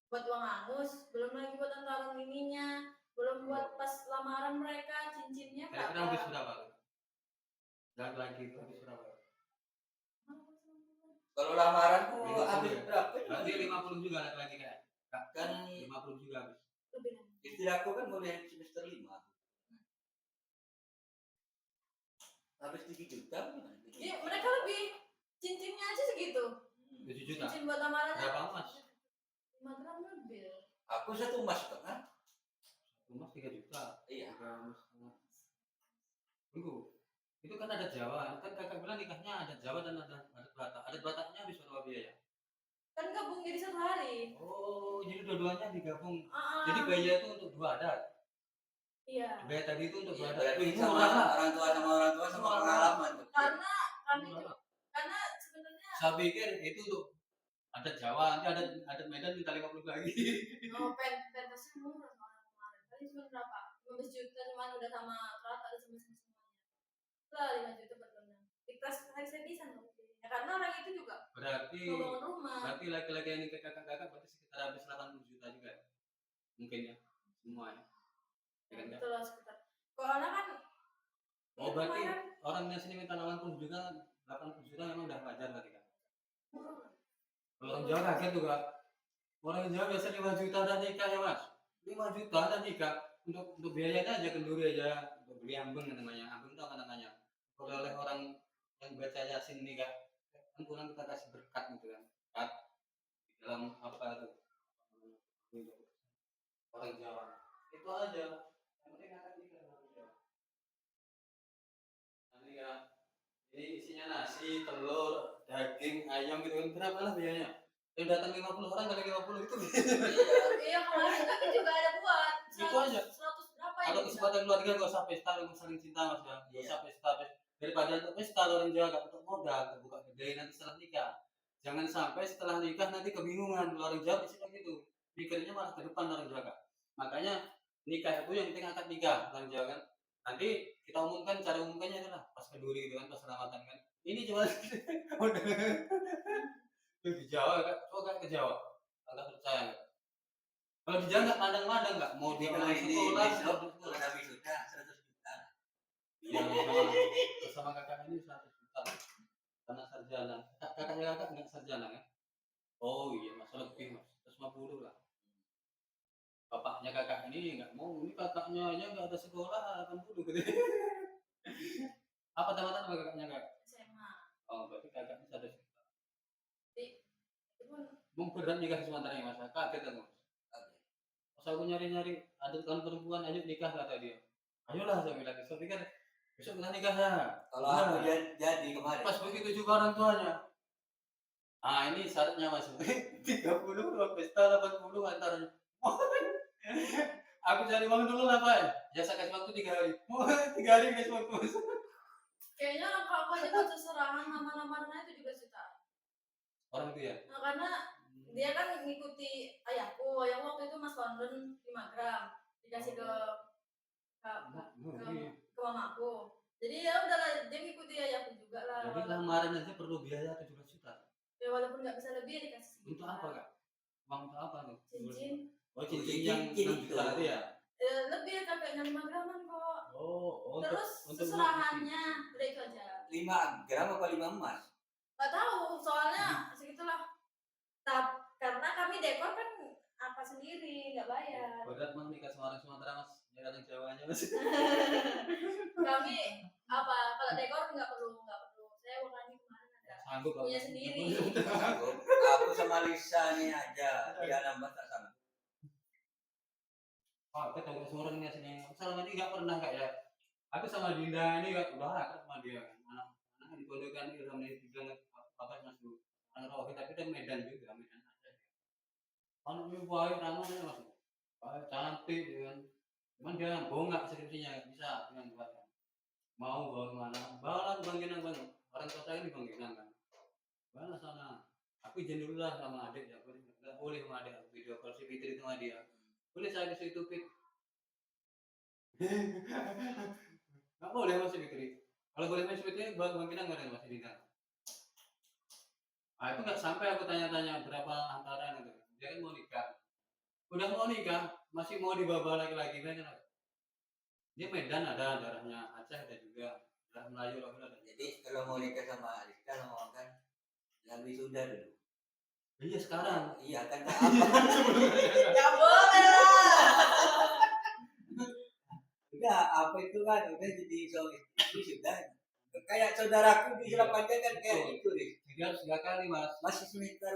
buat uang hangus, belum lagi buat antaran ininya, belum buat pas lamaran mereka, cincinnya Kira-kira habis berapa? Laki-laki itu habis berapa? Kalau lamaran tuh Oh, habis iya. berapa? Berarti 50 juga laki-laki kayak. Kan 50 juga habis. lebih. istri aku kan mulai semester 5. Habis 7 juta gimana? Iya, mereka lebih cincinnya aja segitu. 7 juta. Cincin buat lamarannya. Berapa emas? 5 gram lebih. Aku 1,5 emas setengah. Emas 3 juta. Iya. 3 emas setengah. Tunggu. Itu kan ada Jawa. Kan kakak bilang nikahnya ada Jawa dan ada Batak. Adat Bataknya habis berapa biaya? Kan gabung jadi 1 hari. Oh, jadi dua-duanya digabung. Ah, Jadi biaya itu untuk 2 adat. iya. Biaya tadi itu untuk 2 Iya, adat. berarti Wih, sama murah lah. orang tua sama pengalaman. Karena kami Murah itu lah. karena sebenarnya Saya pikir itu untuk adat Jawa, nanti adat Medan minta 50 lagi. pentasnya murah soalnya kemarin. Tadi cuma berapa? 15 juta cuman udah sama rata ada semuanya. Lah 5 juta buat berenang. Di kelas hari sedisan dong. Ya karena orang itu juga Berarti mau bangun rumah. berarti laki-laki yang nikah kakak-kakak berarti sekitar habis 80 juta juga. Mungkin ya. Semua ya. Ya kan, Kak? Betul lah sekitar. Soalnya kan Oh, berarti kemarin orang yang sini minta 80 juta, 80 juta memang udah wajar berarti kan? murah. Kalau orang Jawa kaget tuh Kak. Orang Jawa biasa 5 juta udah nikah ya Mas. 5 juta udah nikah. Untuk biayanya aja kenduri aja. Untuk beli ambeng namanya. Ambeng itu apa namanya? Kalau oleh orang yang baca Yasin nikah, kan kurang kita kasih berkat gitu kan. Berkat di dalam apa tuh? Orang Jawa. Itu aja. Yang penting akan nikah orang Jawa. Nanti ya. Ini isinya nasi, telur, daging, ayam gitu kan. Berapa lah biayanya? Yang datang 50 orang kali 50 itu. Iya kemarin tapi juga ada buat Itu aja. 100 berapa Kalau ya? kesempatan keluarga gak usah pesta, gak usah saling cinta Mas ya. Gak usah pesta. Daripada untuk pesta orang Jawa gak untuk modal, terbuka gede nanti setelah nikah. Jangan sampai setelah nikah nanti kebingungan. Orang Jawa biasanya gitu. Pikirnya malah ke depan orang Jawa. Makanya nikah itu yang penting akad nikah orang Jawa kan. Nanti kita umumkan, cara umumkannya adalah pas kenduri gitu kan, pas selamatan kan. Ini cuma di Jawa kan, coba ke Jawa. Anda percaya nggak? Kalau di Jawa nggak pandang-pandang nggak mau dia Kalau mau ini sekolah, besok kalau habis sudah 100 juta. ya sama kakak ini 100 juta karena sarjana. Kakaknya kakak nggak sarjana kan? Oh iya, masa lebih mas, 150 lah. Bapaknya kakak ini nggak mau, ini kakaknya aja nggak ada sekolah 80 gitu. Apa tamatan sama kakaknya kak? SMA. Oh berarti kakaknya sadar. Jadi itu pun Mau berat nikah sementara ini mas, kaget aku. Pas aku nyari-nyari ada kan perempuan, ayo nikah kata dia. Ayolah saya bilang, saya pikir besok kita nikah ya. Kalau aku jadi kemarin. Pas begitu juga orang tuanya. Ah ini syaratnya mas, 30 pesta 80 antaranya. Aku cari uang dulu lah pak. Ya saya kasih waktu 3 hari. 3 hari kasih waktu. kayaknya kalau aja buat seserahan nama-namanya itu juga jutaan. Orang itu ya. Nah, karena dia kan ngikuti ayahku waktu itu Mas London 5 gram dikasih ke mamaku. Jadi ya udahlah dia ngikuti ayahku juga lah. Jadi lamaran aja perlu biaya 17 juta. Ya walaupun nggak bisa lebih ya dikasih segitu. Untuk apa kak? Uang untuk apa tuh? Cincin. Oh cincin yang 6 juta itu ya? Lebih kakaknya 5 graman kok. Oh, Terus untuk seserahannya udah itu aja. 5 gram apa 5 emas? Gak tahu, soalnya segitulah. Karena kami dekor kan apa sendiri, nggak bayar. berat mah nikah sama orang Sumatera mas, ya kadang Jawanya mas. Kami apa kalau dekor nggak perlu. Saya orangnya kemarin ada Sanggup punya sendiri. Aku sama Lisa nih aja, dia nambah tak sama. Oh, kita tahu semua orang ini sini. Selama ini nggak pernah kak ya. Aku sama Dinda ini nggak udah akrab sama dia. Anak di Podokan itu sama dia bilang apa mas bu? Anak Rohit tapi dia Medan juga, Medan aja. Anaknya baik, ramahnya mas. Baik, cantik, ya kan. Cuman dia bongkak skripsinya nggak bisa dengan buat. Mau bawa kemana? Bawa Bangkinang bang. Orang kota ini Bangkinang kan. Bawa sana. Aku izin dulu lah sama adik ya. Nggak boleh sama adik aku video call si Fitri itu sama dia. Boleh saya ke situ Fit? Nggak boleh masih Fitri. Kalau boleh masih Fitri, Bangkinang nggak ada masih Dinda. Ah itu nggak sampai aku tanya-tanya berapa antaran itu. Dia kan mau nikah. Udah mau nikah, masih mau dibawa lagi-lagi kan? Dia Medan ada darahnya, Aceh ada juga, darah Melayu lah ada. Jadi kalau mau nikah sama Rizka mau kan yang wisuda dulu. Iya sekarang. Iya kan tak apa. Nggak boleh lah. Udah apa itu kan udah jadi wisuda. Kayak saudaraku di Selapannya kan kayak itu deh. Jadi harus 3 kali mas. Masih semester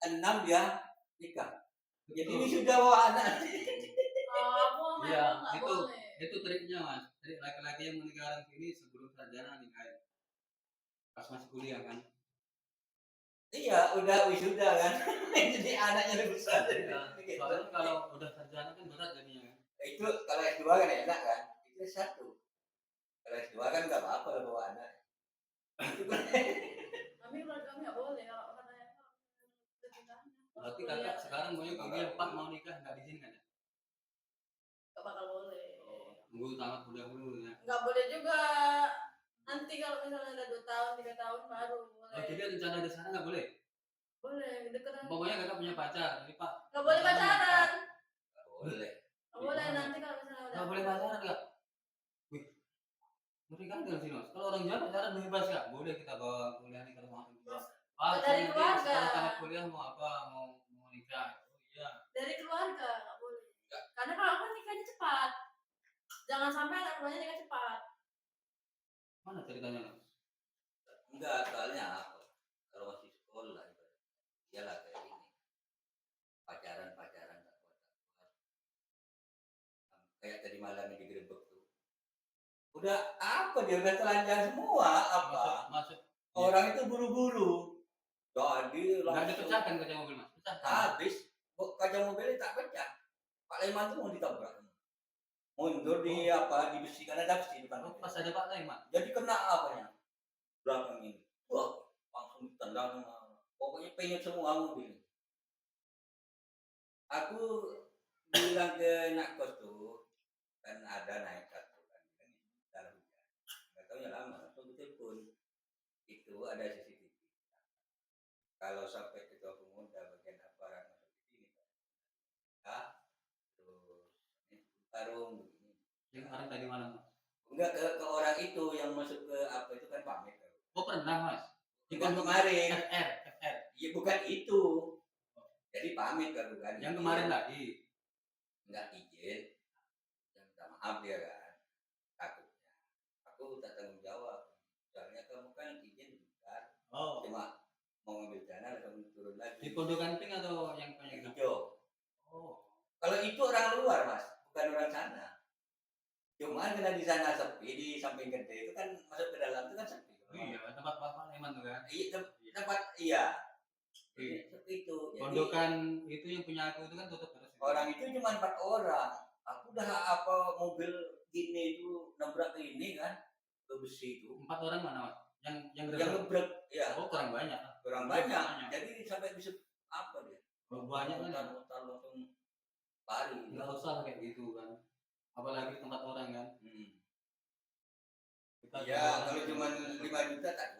6 dia nikah. Jadi wisuda bawa anak. Aku Iya, nggak itu boleh. itu triknya mas. Trik laki-laki yang menikah orang sini sebelum sarjana nikah. Pas masih kuliah kan. Iya, udah wisuda kan. Jadi anaknya lebih besar. Soalnya kalau udah sarjana kan berat jadinya kan. Itu kalau S2 kan enak kan. Itu satu. Kalau S2 kan nggak apa-apa lah bawa anak. Itu kan. Kami keluarga nggak boleh kalau katanya. Berarti kakak sekarang maunya panggil Pak mau nikah nggak diizinkan ya? Nggak bakal boleh. Tunggu tamat kuliah dulu ya. Nggak boleh juga. Nanti kalau misalnya udah 2 tahun, 3 tahun baru boleh. Oh, jadi rencana di sana nggak boleh? Boleh, deketan. Pokoknya kakak punya pacar, jadi Pak. Nggak boleh pacaran. Nggak boleh. Nggak boleh nanti kalau misalnya udah. Nggak boleh pacaran nggak? Wih, ngeri kan dengan sini mas. Kalau orang Jawa pacaran bebas nggak? Boleh kita bawa kuliah nih ke rumah orang tua. Pak, Dari nanti keluarga. setelah tamat kuliah mau apa? Mau nikah? Oh iya. Dari keluarga nggak boleh. Karena kalau aku nikahnya cepat. Jangan sampai anak keluarnya nikah cepat. Mana ceritanya mas? Enggak, soalnya apa? Kalau masih sekolah iyalah kayak ini. Pacaran tak kuat. Kayak tadi malam di Grebek tuh. Udah apa dia udah telanjang semua apa? Masuk. Orang itu buru-buru. Jadi Nggak dipecahkan kaca mobil mas? Pecahkan. habis kaca mobilnya tak pecah. Pak Leman tuh mau ditabrak. Mundur di apa di besi karena ada besi depan. Oh, pas ada Pak Lai mas. Jadi kena apanya? Belakang ini. Wah, langsung ditendang. Pokoknya penyet semua mobil. Aku bilang ke nak kos tuh kan ada naik satu kan dalam hujan. Nggak tahu ya lama. Langsung telepon. Itu ada CCTV. Kalau sampai ketua pemuda bagian aparat masuk di sini, terus tarung begini. Yang orang tadi malam mas. Enggak ke orang itu yang masuk ke apa itu kan pamit. Oh pernah mas. Bukan kemarin. FR. Ya bukan itu. Jadi pamit kan bukan. Yang kemarin lagi. Enggak izin. Yang minta maaf dia kan. Takutnya. Aku tak tanggung jawab. Soalnya kamu kan izin bukan. Oh. Cuma mau ngambil dana kamu turun lagi. Di Pondokan Pink atau yang hijau? Oh. Kalau itu orang luar mas, bukan orang sana. Cuma karena di sana sepi, di samping gede itu kan masuk ke dalam itu kan sepi. Oh, iya, tempat Pak Leman tuh kan. Iya, tempat iya. Sepi itu. Pondokan itu yang punya aku itu kan tutup terus. Orang itu cuma 4 orang. Aku udah apa mobil gini itu nabrak ini kan ke besi itu. 4 orang mana mas? Yang ngebrek, ya. Oh kurang banyak. Kurang banyak. Jadi sampai bisa apa dia? Banyak kan? Mutar langsung pari. Nggak usah kayak gitu kan. Apalagi tempat orang kan. Ya kalau cuma 5 juta tak.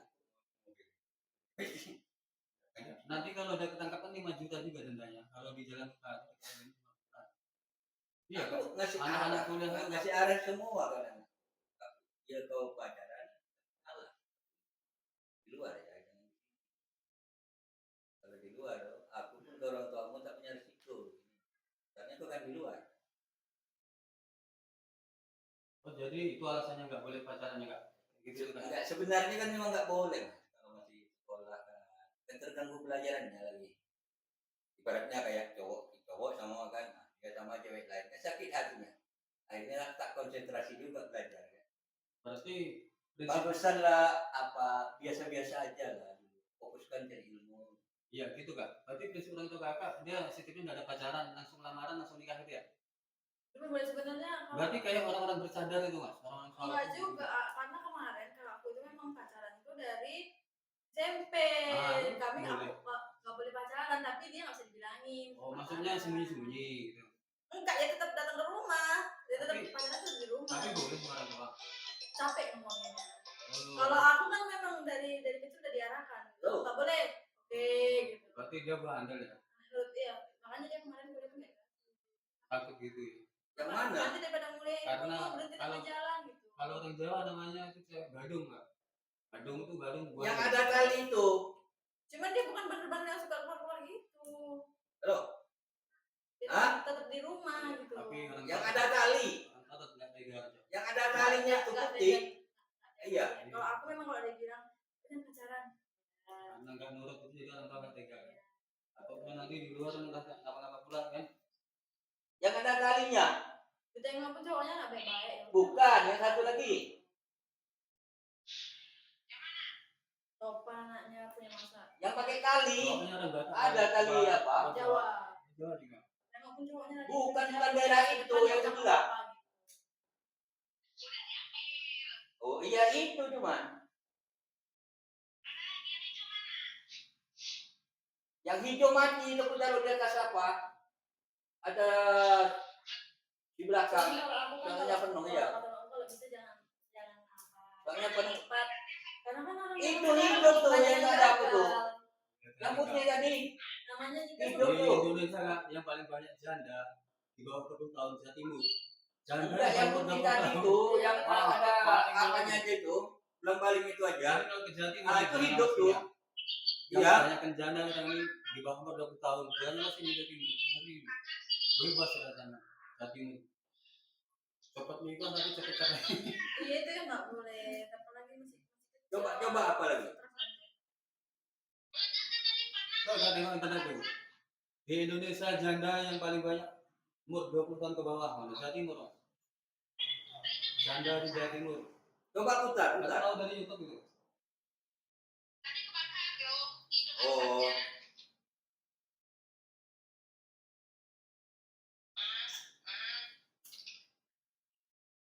Nanti kalau udah ketangkap kan 5 juta juga dendanya. Kalau di jalan iya kan? Ngasih Anak-anak kuliah ngasih arah semua kan. Ya kau pacaran salah. Di luar ya. Kalau di luar, aku pun orang tuamu tak punya risiko. Karena itu kan di luar. Oh jadi itu alasannya nggak boleh pacaran ya kak? Gitu kan? Enggak, sebenarnya kan memang nggak boleh kalau masih sekolah kan terganggu pelajarannya lagi. Ibaratnya kayak cowok sama kan, dia sama cewek lainnya sakit hatinya. Akhirnya tak konsentrasi juga belajar. Kan? Berarti baguslah apa biasa-biasa aja lah. Fokuskan cari ilmu. Iya gitu kak. Berarti prinsip orang tua kakak dia sistemnya nggak ada pacaran, langsung lamaran, langsung nikah gitu ya? Cuma sebenarnya Berarti kayak orang-orang bercadar itu mas, orang-orang enggak juga, karena kemarin kalau aku itu memang pacaran itu dari SMP. Kami nggak boleh pacaran, tapi dia nggak bisa dibilangin. Oh maksudnya sembunyi-sembunyi gitu? Enggak, ya tetap datang ke rumah, dia tetap pacaran terus di rumah. Tapi boleh orang tua. Capek ngomongnya. Kalau aku kan memang dari kecil udah diarahkan, nggak boleh. Oke, gitu. Berarti dia bandel ya? Iya, makanya dia kemarin boleh enggak? Takut gitu ya? Yang mana? Nanti daripada mulai Karena berhenti di jalan gitu. Kalau orang Jawa namanya itu cewek badung nggak? Badung itu badung buat yang ada kali itu. Cuman dia bukan bener-bener yang suka keluar-keluar gitu. Loh? Tetap di rumah gitu. Tapi orang yang ada tali. Yang ada talinya tuh putih. Iya. Kalau aku memang kalau ada bilang kan pacaran. Karena nggak nurut itu jadi orang tua nggak tega. Ataupun nanti di luar nggak apa-apa pulang kan? Yang ada talinya. Kita yang ngapun cowoknya nggak baik-baik. Bukan, yang satu lagi. Topan anaknya punya masa. Yang pakai tali. Ada tali apa? Jawa. Jawa juga. Yang ngapun cowoknya. Bukan daerah itu yang sebelah. Oh iya itu cuman. Yang hijau mati itu taruh di atas apa? Ada di belakang. Jangannya penuh ya. Kalau bisa jangan apa. Soalnya penuh. Karena kan orang itu hidup tuh yang ada aku tuh. Rambutnya tadi. Namanya juga hidup di tuh. Indonesia kak, yang paling banyak janda di bawah 20 tahun Jawa Timur. Janda Enggak, yang putih tadi itu, yang ada apanya aja itu, belum paling itu aja. Kalau ke Jawa Timur, Itu hidup tuh. Iya. Banyak janda yang ini di bawah 20 tahun. Jangan masih di Jawa Timur. Nanti bebas ya sana Jawa Timur. Cepat nikah tapi cepet cerai. Iya itu yang nggak boleh. Apalagi masih. Coba apa lagi? Coba tengok internet tuh. Di Indonesia janda yang paling banyak umur 20 tahun ke bawah mana? Jawa Timur. Janda di Jawa Timur. Coba putar. Tahu dari YouTube itu. Oh.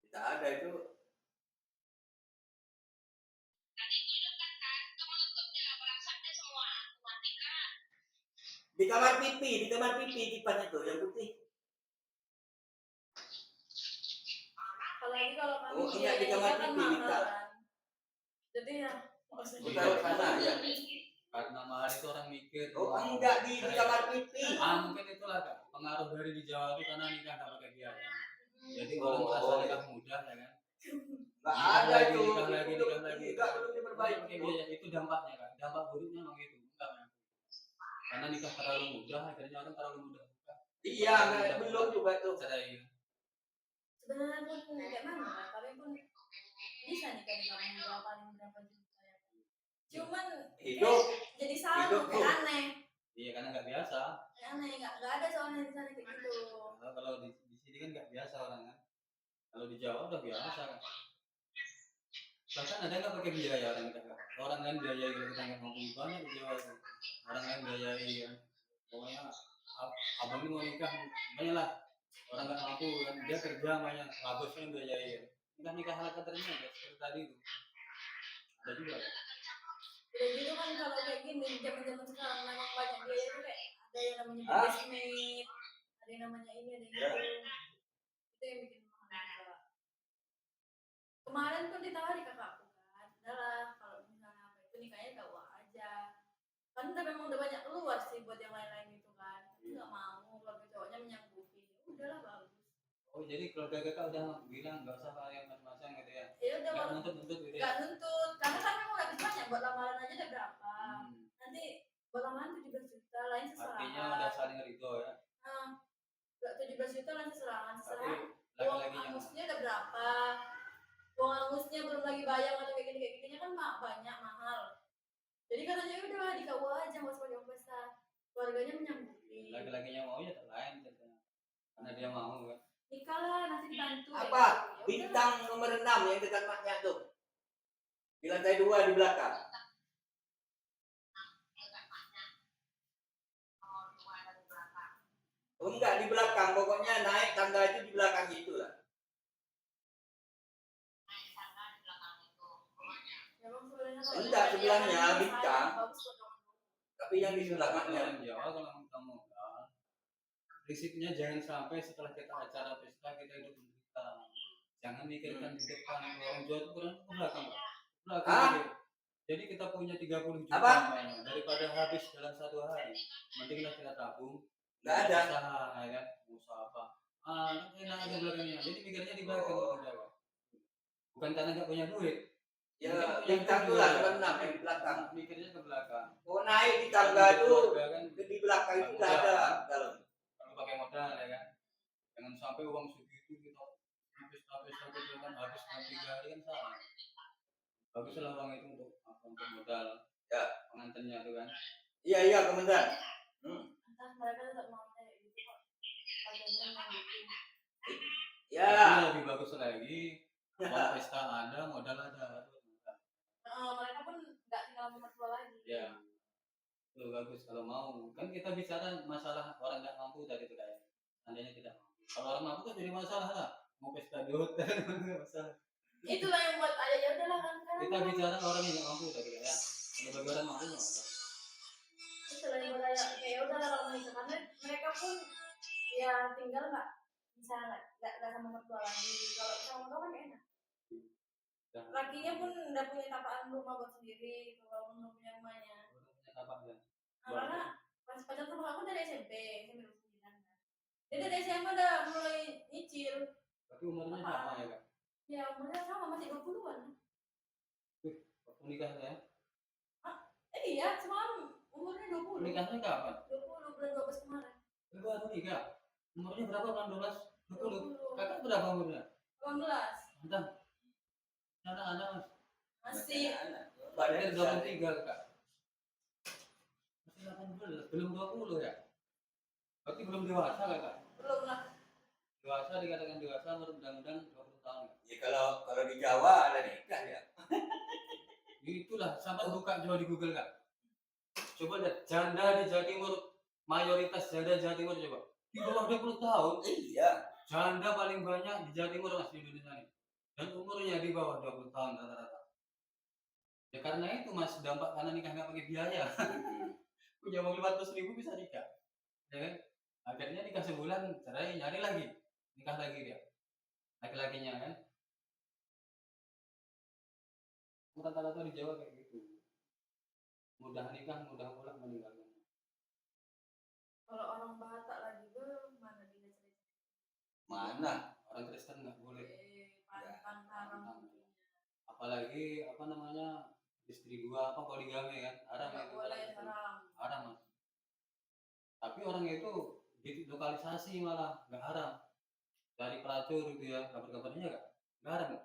Tidak ada itu. Di kamar pipi kipasnya tuh yang putih. Apalagi kalau kami Oh iya di kamar pipi kita. Jadi ya. Kita sana ya. Karena mahal itu orang mikir. Oh enggak di kamar pipi. Mungkin itulah kak pengaruh dari di Jawa itu karena nikah nggak pakai biaya. Jadi orang merasa nikah mudah ya kan. Nggak ada itu. Nikah lagi. Enggak belum perbaiki. pakai biaya itu dampaknya kan, dampak buruknya memang itu enggak kan? Karena nikah terlalu mudah, akhirnya orang terlalu mudah nikah. Iya, belum juga tuh. Cerai. Sebenarnya pun kayak mana ya, kami pun bisa nih kan muda paling berapa juta ya. Cuman Hidup. Jadi selalu kayak aneh. Iya karena nggak biasa. Kayak aneh, nggak ada soalnya di sana kayak gitu. Kalau di sini kan nggak biasa orang kan. Kalau di Jawa udah biasa kan. Bahkan ada nggak pakai biaya orang kita? Orang lain biayai kalau kita nggak mampu banyak di Jawa itu. Orang lain biayai kan. Pokoknya abang ini mau nikah banyak lah. Orang nggak mampu kan dia kerja banyak, habisnya biayai kan. Nikah ala kadarnya ya seperti tadi itu. Ada juga. Udah gitu kan kalau kayak gini zaman sekarang memang banyak biaya itu kayak ada yang namanya basement, ada yang namanya ini, ada yang itu. Itu yang bikin mahal juga. Kemarin pun ditawari kakakku kan, adalah kalau misalnya apa itu nikahnya KUA aja. Kan udah banyak keluar sih buat yang lain-lain gitu kan. Tapi nggak mau keluarga cowoknya menyanggupi. Udahlah bagus. Oh jadi keluarga kakak udah bilang nggak usah kalian mas-masan gitu ya? Ya udah Nggak nuntut gitu ya? Nggak nuntut, karena kan memang habis banyak buat lamaran aja udah berapa. Nanti buat lamaran 17 juta, lain seserah. Artinya udah saling ridho ya? Nah, 17 juta lain seserah. Tapi Uang lagi-lagi yang angusnya udah berapa? Uang angusnya belum lagi bayar atau kayak gini kan banyak mahal. Jadi katanya udah di KUA aja nggak usah pakai uang pesta. Keluarganya menyanggupi. Laki-lakinya mau ya lain katanya. Karena dia mau kan. Nikah lah nanti dibantu. Apa? Bintang nomor 6 yang dekat maknya tuh. Di lantai 2 di belakang. Oh enggak di belakang, pokoknya naik tangga itu di belakang itu lah. Enggak sebelahnya bintang. Tapi yang di sebelah maknya. Jawa kalau kamu prinsipnya jangan sampai setelah kita acara pesta kita hidup menderita. Jangan mikirkan di depan orang Jawa itu kurang ke belakang. Jadi kita punya 30 juta daripada habis dalam satu hari. Mendinglah kita tabung. Enggak ada. Usaha ya kan, usaha apa? Enak aja belakangnya. Jadi mikirnya di belakang Jawa. Bukan karena nggak punya duit. Ya, bintang itu lah nomor 6 yang di belakang. Mikirnya ke belakang. Oh naik di tangga itu di belakang itu udah ada dalam. Kalau pakai modal ya kan. Jangan sampai uang segitu kita habis gitu kan habis 3 hari kan salah. Baguslah uang itu untuk modal. Ya, pengantinnya itu kan. Iya komandan. Entah mereka tetap mau kayak gitu kok. Ya. Lebih bagus lagi. Uang pesta ada, modal ada. Mereka pun nggak tinggal sama mertua lagi. Ya, itu bagus kalau mau. Kan kita bicara masalah orang nggak mampu tadi itu kayak, seandainya tidak mampu. Kalau orang mampu kan jadi masalah lah. Mau pesta di hotel masalah. Itulah yang buat ayah ya udahlah kan. Kita bicara orang yang nggak mampu tadi ya. Kalau bagi orang mampu nggak masalah. Itulah yang buat ayah ya udahlah kalau menikah karena mereka pun ya tinggal nggak bisa nggak sama mertua lagi. Kalau sama mertua kan enak. Lakinya pun udah punya tapaan rumah buat sendiri, kalau belum punya rumahnya. Karena pas pacar sama aku dari SMP 9 kan. Dia dari SMA udah mulai nyicil. Tapi umurnya sama ya kak? Ya umurnya sama masih 20-an. Waktu nikah ya? Iya semalam umurnya 20. Nikahnya kapan? 20 bulan 12 kemarin. Baru nikah. Umurnya berapa bulan 12? 20. Kakak berapa umurnya? 18. Entah. Anak-anak Masih badannya 23 kak. Masih 18, belum 20 ya? Berarti belum dewasa kak? belum lah. Dewasa dikatakan dewasa mudah-mudahan 20 tahun. Ya kalau di Jawa ada nikah ya. Itulah sampai buka Jawa di Google kak. Coba lihat janda di Jawa Timur, mayoritas janda Jawa Timur coba di bawah 20 tahun. Iya. Janda paling banyak di Jawa Timur mas di Indonesia ini. Dan umurnya di bawah 20 tahun rata-rata. Ya karena itu mas, dampak karena nikah nggak pakai biaya. Punya uang 500.000 bisa nikah. Ya kan? Akhirnya nikah sebulan, cerai, nyari lagi. Nikah lagi dia. Laki-lakinya kan. Rata-rata di Jawa kayak gitu. Mudah nikah, mudah pulang, meninggalkan. Kalau orang Batak lagi mana dia cerita? Mana? Orang Kristen nggak boleh. Pantang haram. Apalagi apa namanya istri 2 apa poligami kan, haram Nggak itu. boleh, haram. Haram Mas. Tapi orang itu lokalisasi malah nggak haram. Dari pelacur gitu ya, kabar-kabarnya nggak haram.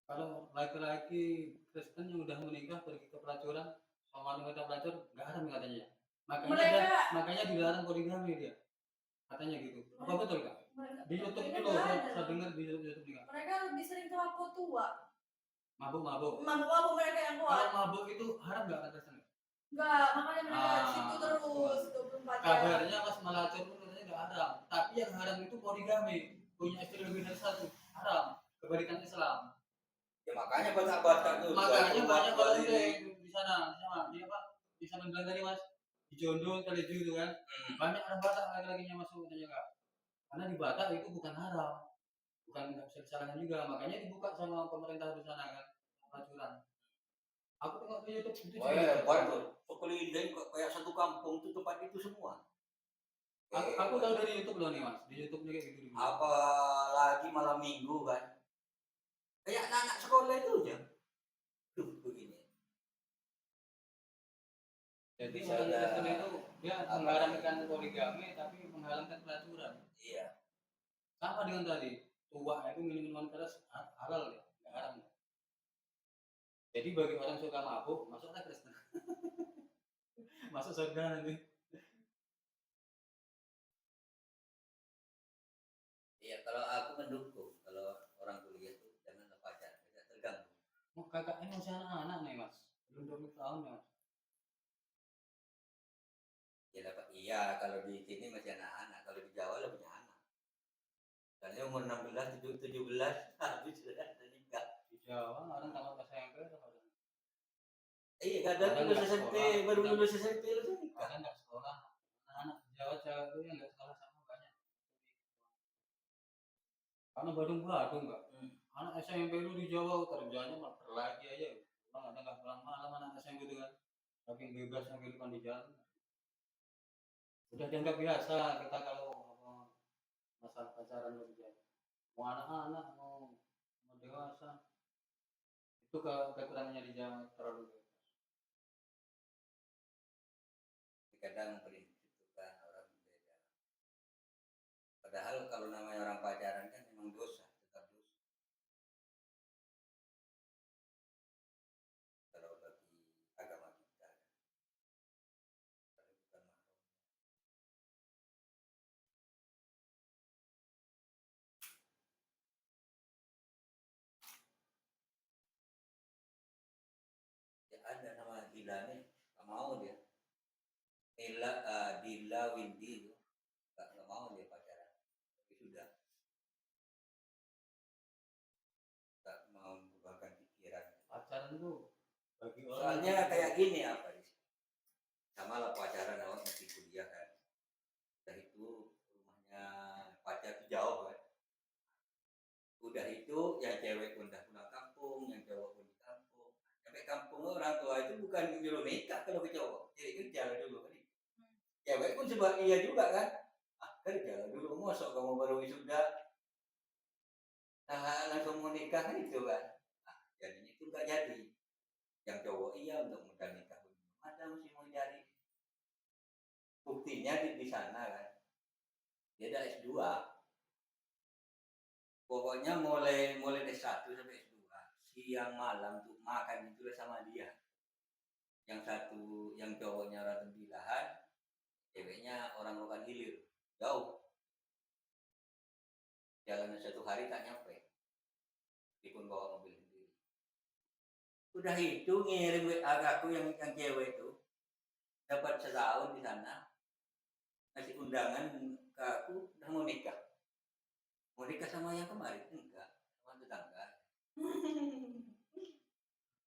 Kalau laki-laki Kristen yang udah menikah pergi ke pelacuran sama wanita pelacur nggak haram katanya. Makanya dilarang poligami dia. Katanya gitu. Apa betul Kak? Di YouTube itu loh, saya dengar di YouTube juga. Mereka lebih sering ke mabuk tua. Mabuk. Mabuk mereka yang kuat. Kalau mabuk itu haram nggak kata Kristen? Enggak, makanya mereka di situ terus 24 jam. Kabarnya Mas melacur pun katanya nggak haram. Tapi yang haram itu poligami, punya istri lebih dari 1, haram. Kebalikan Islam. Ya makanya baca-baca tuh. Makanya banyak orang di sana, dia apa? Bisa bilang tadi Mas, di Jondo, Teleju itu kan. Banyak orang Batak laki-lakinya masuk katanya Kak. Karena di Batak itu bukan haram. Bukan nggak bisa disalahkan juga, makanya dibuka sama pemerintah di sana kan, pelacuran. Aku tengok di YouTube itu. Oh iya, baru sekeliling kayak satu kampung itu tempat itu semua. Aku tahu dari YouTube loh nih Mas, di YouTube juga gitu. Apalagi malam minggu kan. Kayak anak sekolah itu aja. Tuh begini. Jadi orang Kristen itu dia mengharamkan poligami tapi menghalalkan pelacuran. Iya. Sama dengan tadi, tua itu minuman keras halal ya, nggak haram. Jadi bagi orang suka mabuk, masuklah Kristen. Masuk surga nanti. Iya, kalau aku mendukung kalau orang kuliah itu jangan pacaran, tidak terganggu. Kakaknya masih anak-anak nih Mas, belum 20 tahun ya Mas. Ya dapat iya, kalau di sini masih anak-anak, kalau di Jawa lah punya anak. Karena umur 16, 17 habis sudah nikah. Di Jawa orang tamat SMP atau apa? Iya, kadang lulus SMP, baru lulus SMP lu nikah. Kadang nggak sekolah. Anak-anak Jawa itu yang nggak sekolah sama banyak. Karena Badung nggak. Anak SMP itu di Jawa kerjanya malah berlagi aja. Orang ada nggak pulang malam anak SMP itu kan. Saking bebasnya kehidupan di jalan. Udah dianggap biasa kita kalau masalah pacaran lebih jauh. Mau anak-anak mau dewasa itu kekurangannya di Jawa terlalu bebas. Kadang prinsip itu kan orang beda. Padahal kalau namanya orang pacaran kan memang dosa, tetap dosa. Kalau bagi agama kita, kalau bukan mahram. Ya ada nama gila nih, gak mau dia. Dila Windy itu gak mau dia pacaran, tapi sudah gak mau mengubahkan pikiran. Pacaran itu bagi orang. Soalnya kayak gini apa sih? Sama lah pacaran awal masih kuliah kan. Udah itu rumahnya pacar tuh jauh kan. Udah itu yang cewek pun udah pulang kampung, yang cowok pun di kampung. Sampai kampung orang tua itu bukan nyuruh nikah kalau ke cowok, jadi kerja dulu kan. Cewek pun coba iya juga kan. Kerja dulu, mosok kamu baru wisuda langsung mau nikah kan itu kan. Jadinya itu nggak jadi. Yang cowok iya untuk mudah nikah, ada mesti mau cari. Buktinya di sana kan. Dia ada S2. Pokoknya mulai S1 sampai S2. Siang malam tuh makan itu sama dia. Yang satu, yang cowoknya orang Tembilahan, ceweknya orang Rokan Hilir, jauh. Jalannya 1 hari tak nyampe. Meskipun bawa mobil sendiri. Udah itu ngirim WA aku yang cewek itu. Dapat setahun di sana. Kasih undangan ke aku, udah mau nikah. Mau nikah sama yang kemarin? Enggak, sama tetangga.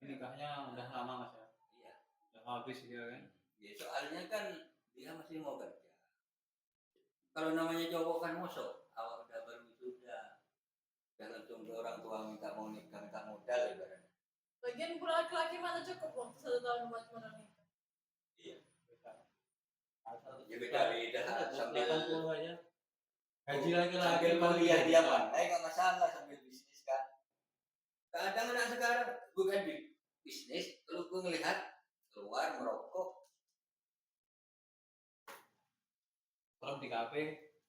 Nikahnya udah lama Mas ya? Iya. Udah habis dia kan? Ya soalnya kan dia masih mau kerja. Kalau namanya cowok kan mosok, awal udah baru wisuda, udah langsung ke orang tua minta mau nikah, minta modal ibaratnya. Lagian pula laki-laki mana cukup waktu 1 tahun buat modal nikah. Iya. Ya beda sambil 80 aja. Gaji lagi sambil kuliah dia pandai nggak masalah, sambil bisnis kan. Kadang anak sekarang bukan duit, bisnis. Kalau gue ngelihat keluar merokok, Nongkrong di kafe,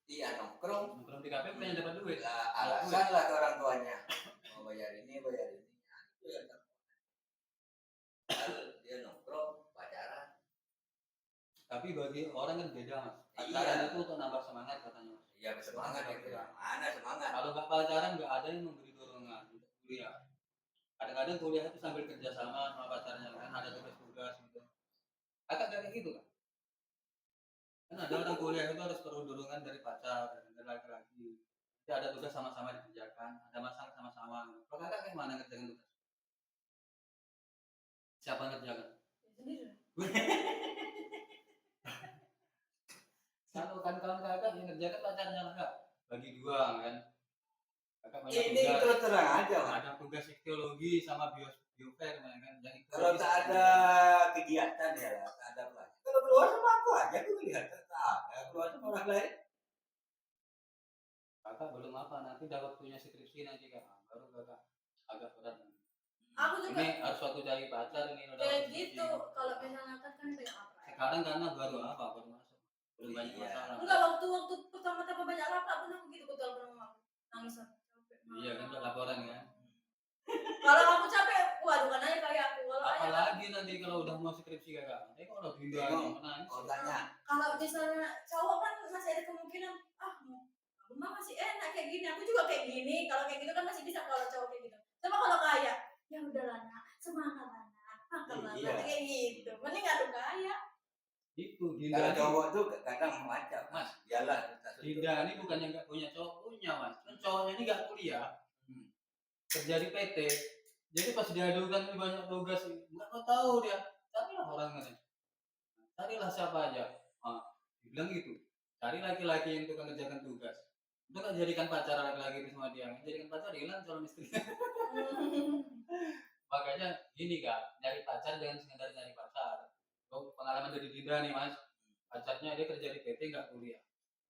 iya nongkrong. nongkrong di kafe punya dapat duit. Lah, alasan lah ke orang tuanya mau bayar ini. Nah, itu ya kan. Padahal dia nongkrong pacaran. Tapi bagi orang kan beda mas. Iya. Pacaran itu untuk nambah semangat katanya mas. Iya semangat ya, mana semangat. Kalau nggak pacaran nggak ada yang memberi dorongan untuk kuliah. Kadang-kadang kuliah itu sambil kerja sama pacarnya kan ada tugas-tugas gitu. Agak kayak gitu kan? Kan ada orang kuliah itu harus perlu dorongan dari pacar dari laki-laki. Jadi ada tugas sama-sama dikerjakan, ada masalah sama-sama. Kalau kakak kayak mana ngerjakan tugas? Siapa ngerjakan? Sendiri. Kalau kan kawan kakak yang ngerjakan pacarnya kakak bagi dua kan. Kakak banyak Ini tugas. terus terang aja mas. Ada tugas ikhtiologi sama biofair kan. Yang Kalau tak ada kegiatan ya lah, tak ada pelajaran. Kalau keluar sama aku aja tuh lihat tak ada keluar sama orang lain. kakak belum apa nanti udah waktunya skripsi nanti kak baru kakak agak berat. Aku juga Ini harus waktu cari pacar ini udah kayak waktu gitu. skripsi. Kalau misalnya kan kayak apa? Sekarang karena baru apa baru masuk belum banyak Iya. masalah. Enggak, waktu pertama-tama banyak laptop pun aku gitu betul pernah nangis aku. Iya kan udah laporan kan. Kalau aku capek, waduh kan aja kayak aku. Kalau ayah, Apalagi nanti kalau udah mau skripsi kakak nanti kalau udah pindah Bingung. menangis. Otaknya. kalau misalnya cowok kan masih ada kemungkinan aku mah masih enak kayak gini, aku juga kayak gini. Kalau kayak gitu kan masih bisa kalau cowok kayak gitu. Coba kalau kayak ya udahlah nak, semangat lah nak, makan lah Iya. nak, kayak gitu. Mending adu gaya. Itu Kalau Dinda ini, cowok tuh kadang macam Mas. Iyalah. Dinda ini bukannya nggak punya cowok punya mas. Kan cowoknya ini nggak kuliah. Kerja di PT. Jadi pas diadukan ini banyak tugas nggak tahu dia. Carilah orangnya. Carilah siapa aja. Dibilang gitu. Cari laki-laki yang tukang kerjakan tugas. Itu kan jadikan pacar laki-laki itu sama dia. Jadikan pacar hilang calon istri. Makanya gini kak, nyari pacar jangan sekedar nyari pacar. Oh, pengalaman dari Dinda nih mas, pacarnya dia kerja di PT nggak kuliah.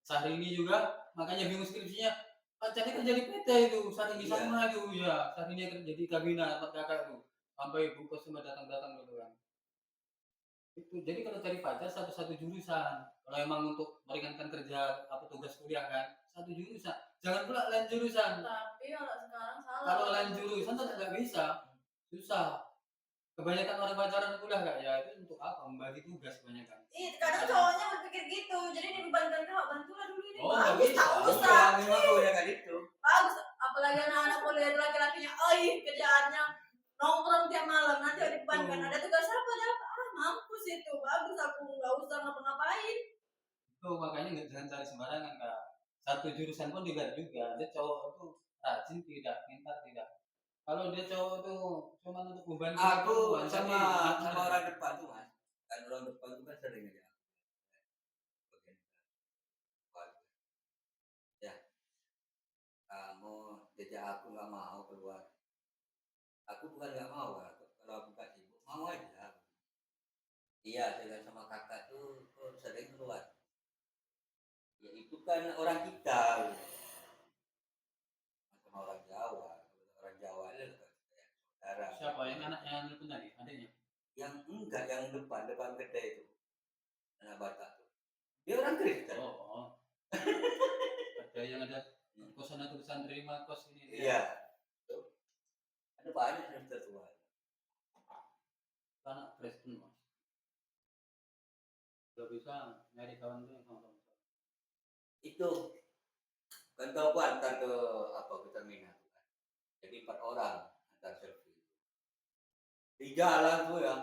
Syahrini juga, makanya bingung skripsinya. Pacarnya kerja di PT itu, Syahrini Iya. sama itu ya. Syahrini kerja di kabina tempat kakak itu, sampai ibu kos semua datang-datang gitu kan. Itu jadi kalau cari pacar satu-satu jurusan. Kalau emang untuk meringankan kerja apa tugas kuliah kan, satu jurusan. Jangan pula lain jurusan. Tapi kalau sekarang salah. Kalau lain jurusan tetap nggak bisa, susah. Kebanyakan orang pacaran kuliah nggak ya itu untuk apa? Membagi tugas kebanyakan. Kadang cowoknya berpikir gitu, jadi dibebankan kau bantulah dulu ini. Oh, nggak bagus bisa. tak Iya, usah. memang aku ya kayak gitu. Bagus, apalagi anak-anak kuliah itu laki-lakinya, kerjaannya nongkrong tiap malam, nanti dibebankan ada tugas apa dapat, mampus itu, bagus aku nggak usah ngapa-ngapain. Itu makanya nggak jangan cari sembarangan kak. Satu jurusan pun dilihat juga. Dia cowok itu rajin tidak, pintar tidak. Kalau dia cowok itu cuma untuk beban. Aku sama orang depan tuh mas. Kan orang depan tuh kan sering aja. Ya, kamu jejak aku nggak mau keluar. Aku bukan nggak mau, kalau aku gak sibuk mau aja. Iya, saya sama kakak tuh sering keluar. Ya itu kan orang kita, sama orang Jawa. Orang Jawa itu saudara. Siapa yang anaknya nelpon tadi? Adiknya? Yang enggak, yang depan gede itu, anak Batak tuh. Dia orang Kristen. Oh. Ada yang ada kosan tulisan terima kos ini. Iya. Tuh. Ada banyak yang tertua. Anak Kristen mas. Gak bisa nyari kawan tuh yang sama-sama. Itu kan tahu kan antar ke ke terminal kan. Jadi 4 orang antar selfie. Di jalan tuh ya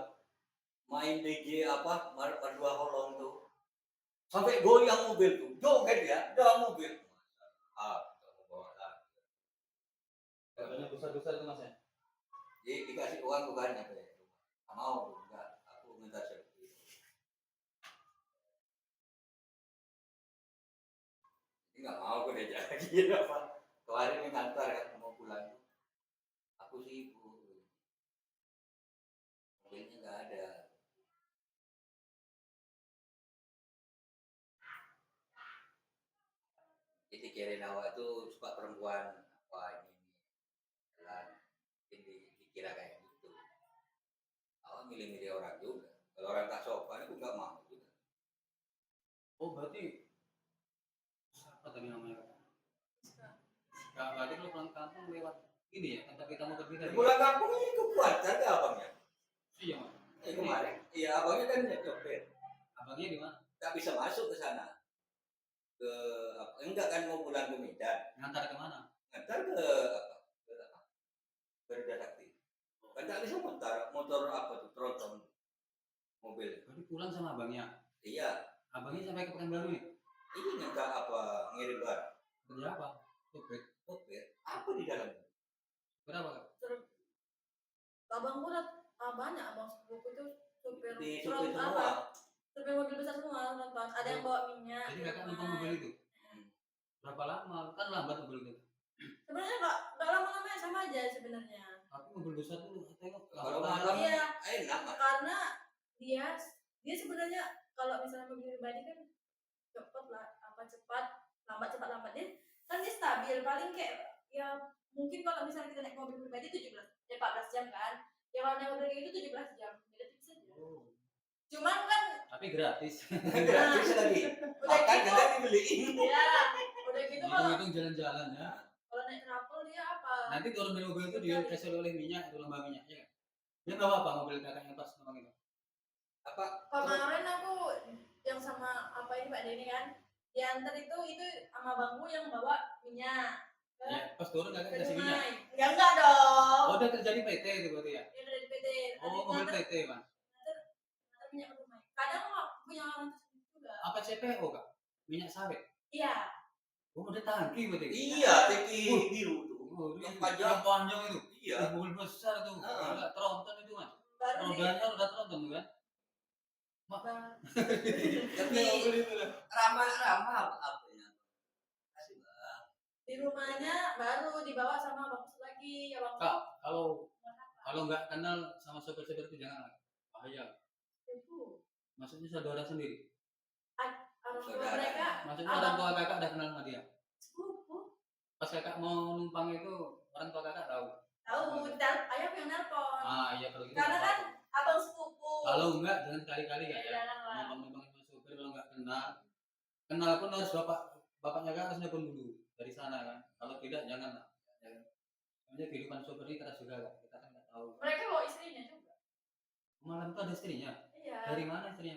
main DJ Mardua Holong tuh. Sampai goyang mobil tuh. Joget ya, dalam mobil. Bawa lagi. Katanya besar-besar itu mas ya? Jadi dikasih uang bukan nyampe rumah. Nggak mau, enggak. Aku minta selfie. Jadi nggak mau aku diajak lagi apa. Kemarin di kantor kan mau pulang. Aku sibuk. Mobilnya nggak ada. Jadi kirain awak tuh suka perempuan apa ini jalan. Jadi dikira kayak gitu. milih-milih orang juga. Kalau orang tak sopan aku nggak mau juga. Oh berarti siapa tadi namanya? Kak, berarti lu pulang kampung lewat ini ya, tempat kita mau pergi tadi. Pulang kampung ini kekuatan ke abangnya. Iya mas. Kemarin, iya abangnya kan nyopir. Abangnya di mana? Tak bisa masuk ke sana. Ke apa? Enggak kan mau pulang ke Medan. Ngantar ke mana? Ngantar ke apa? Garuda Sakti. Kan tak bisa motor apa tuh tronton mobil. Berarti pulang sama abangnya. Iya. Abangnya sampai ke Pekanbaru nih. Ini minta apa ngirim barang. Kerja apa? Sopir. Apa di dalam? Berapa kak? Abang pun banyak abang sepupu itu supir Di truk supir semua. supir mobil besar semua nonton. Ada yang bawa minyak. Jadi kakak numpang mobil itu? Berapa lama? Kan lambat mobil itu. Sebenarnya nggak lama-lama sama aja sebenarnya. Tapi mobil besar tuh tengok. Kalau malam Iya. enak mas. Karena dia sebenarnya kalau misalnya mobil pribadi kan cepat lah, cepat lambat dia kan dia stabil paling kayak ya mungkin kalau misalnya kita naik mobil pribadi 14 jam kan, ya kalau naik mobil itu 17 jam beda tipis aja. Cuman kan Tapi gratis. Gratis lagi. udah Makan gitu juga dibeliin. ya udah gitu kalau Hitung jalan-jalan ya. naik travel dia apa Nanti turun dari mobil itu dia kasih oleh minyak, itu lembah minyak ya. Dia nggak apa mobil kakaknya pas numpang itu. Apa? kemarin aku yang sama apa ini Pak Denny kan diantar itu sama bangku yang bawa minyak. Ya, pas turun kakak kasih minyak. Ya enggak dong. Oh, udah kerja di PT itu berarti ya? Dia dari PT. Oh, mobil PT mas. Nanti minyak ke rumah. Kadang punya orang tersebut juga. Apa CPO kak? Minyak sawit? Iya. Oh, udah tangki berarti? Iya, teki biru tuh. Oh, Yang yang panjang itu? Iya. Mobil besar tuh. Enggak tronton itu mas. Baru Rodanya udah tronton tuh kan? Tapi ramah apa ya? Kasih bang. di rumahnya baru dibawa sama bagus lagi ya bang. Kak, kalau nggak kenal sama sopir-sopir itu jangan bahaya. Itu Maksudnya saudara sendiri. orang tua Saudara. mereka. Maksudnya orang tua kakak udah kenal sama dia. Sepupu. Pas kakak mau numpang itu orang tua kakak tahu. Tahu, ayah yang nelpon. Ah iya kalau gitu. Karena kan abang sepupu. Kalau enggak jangan sekali-kali ya. Jangan lah. Numpang sama sopir kalau nggak kenal pun harus bapaknya kan harus nelpon dulu dari sana kan. Kalau tidak jangan lah. Soalnya kehidupan sopir ini keras juga kak. Kita kan nggak tahu. Mereka bawa istrinya juga. Malam itu ada istrinya. Iya. Dari mana istrinya?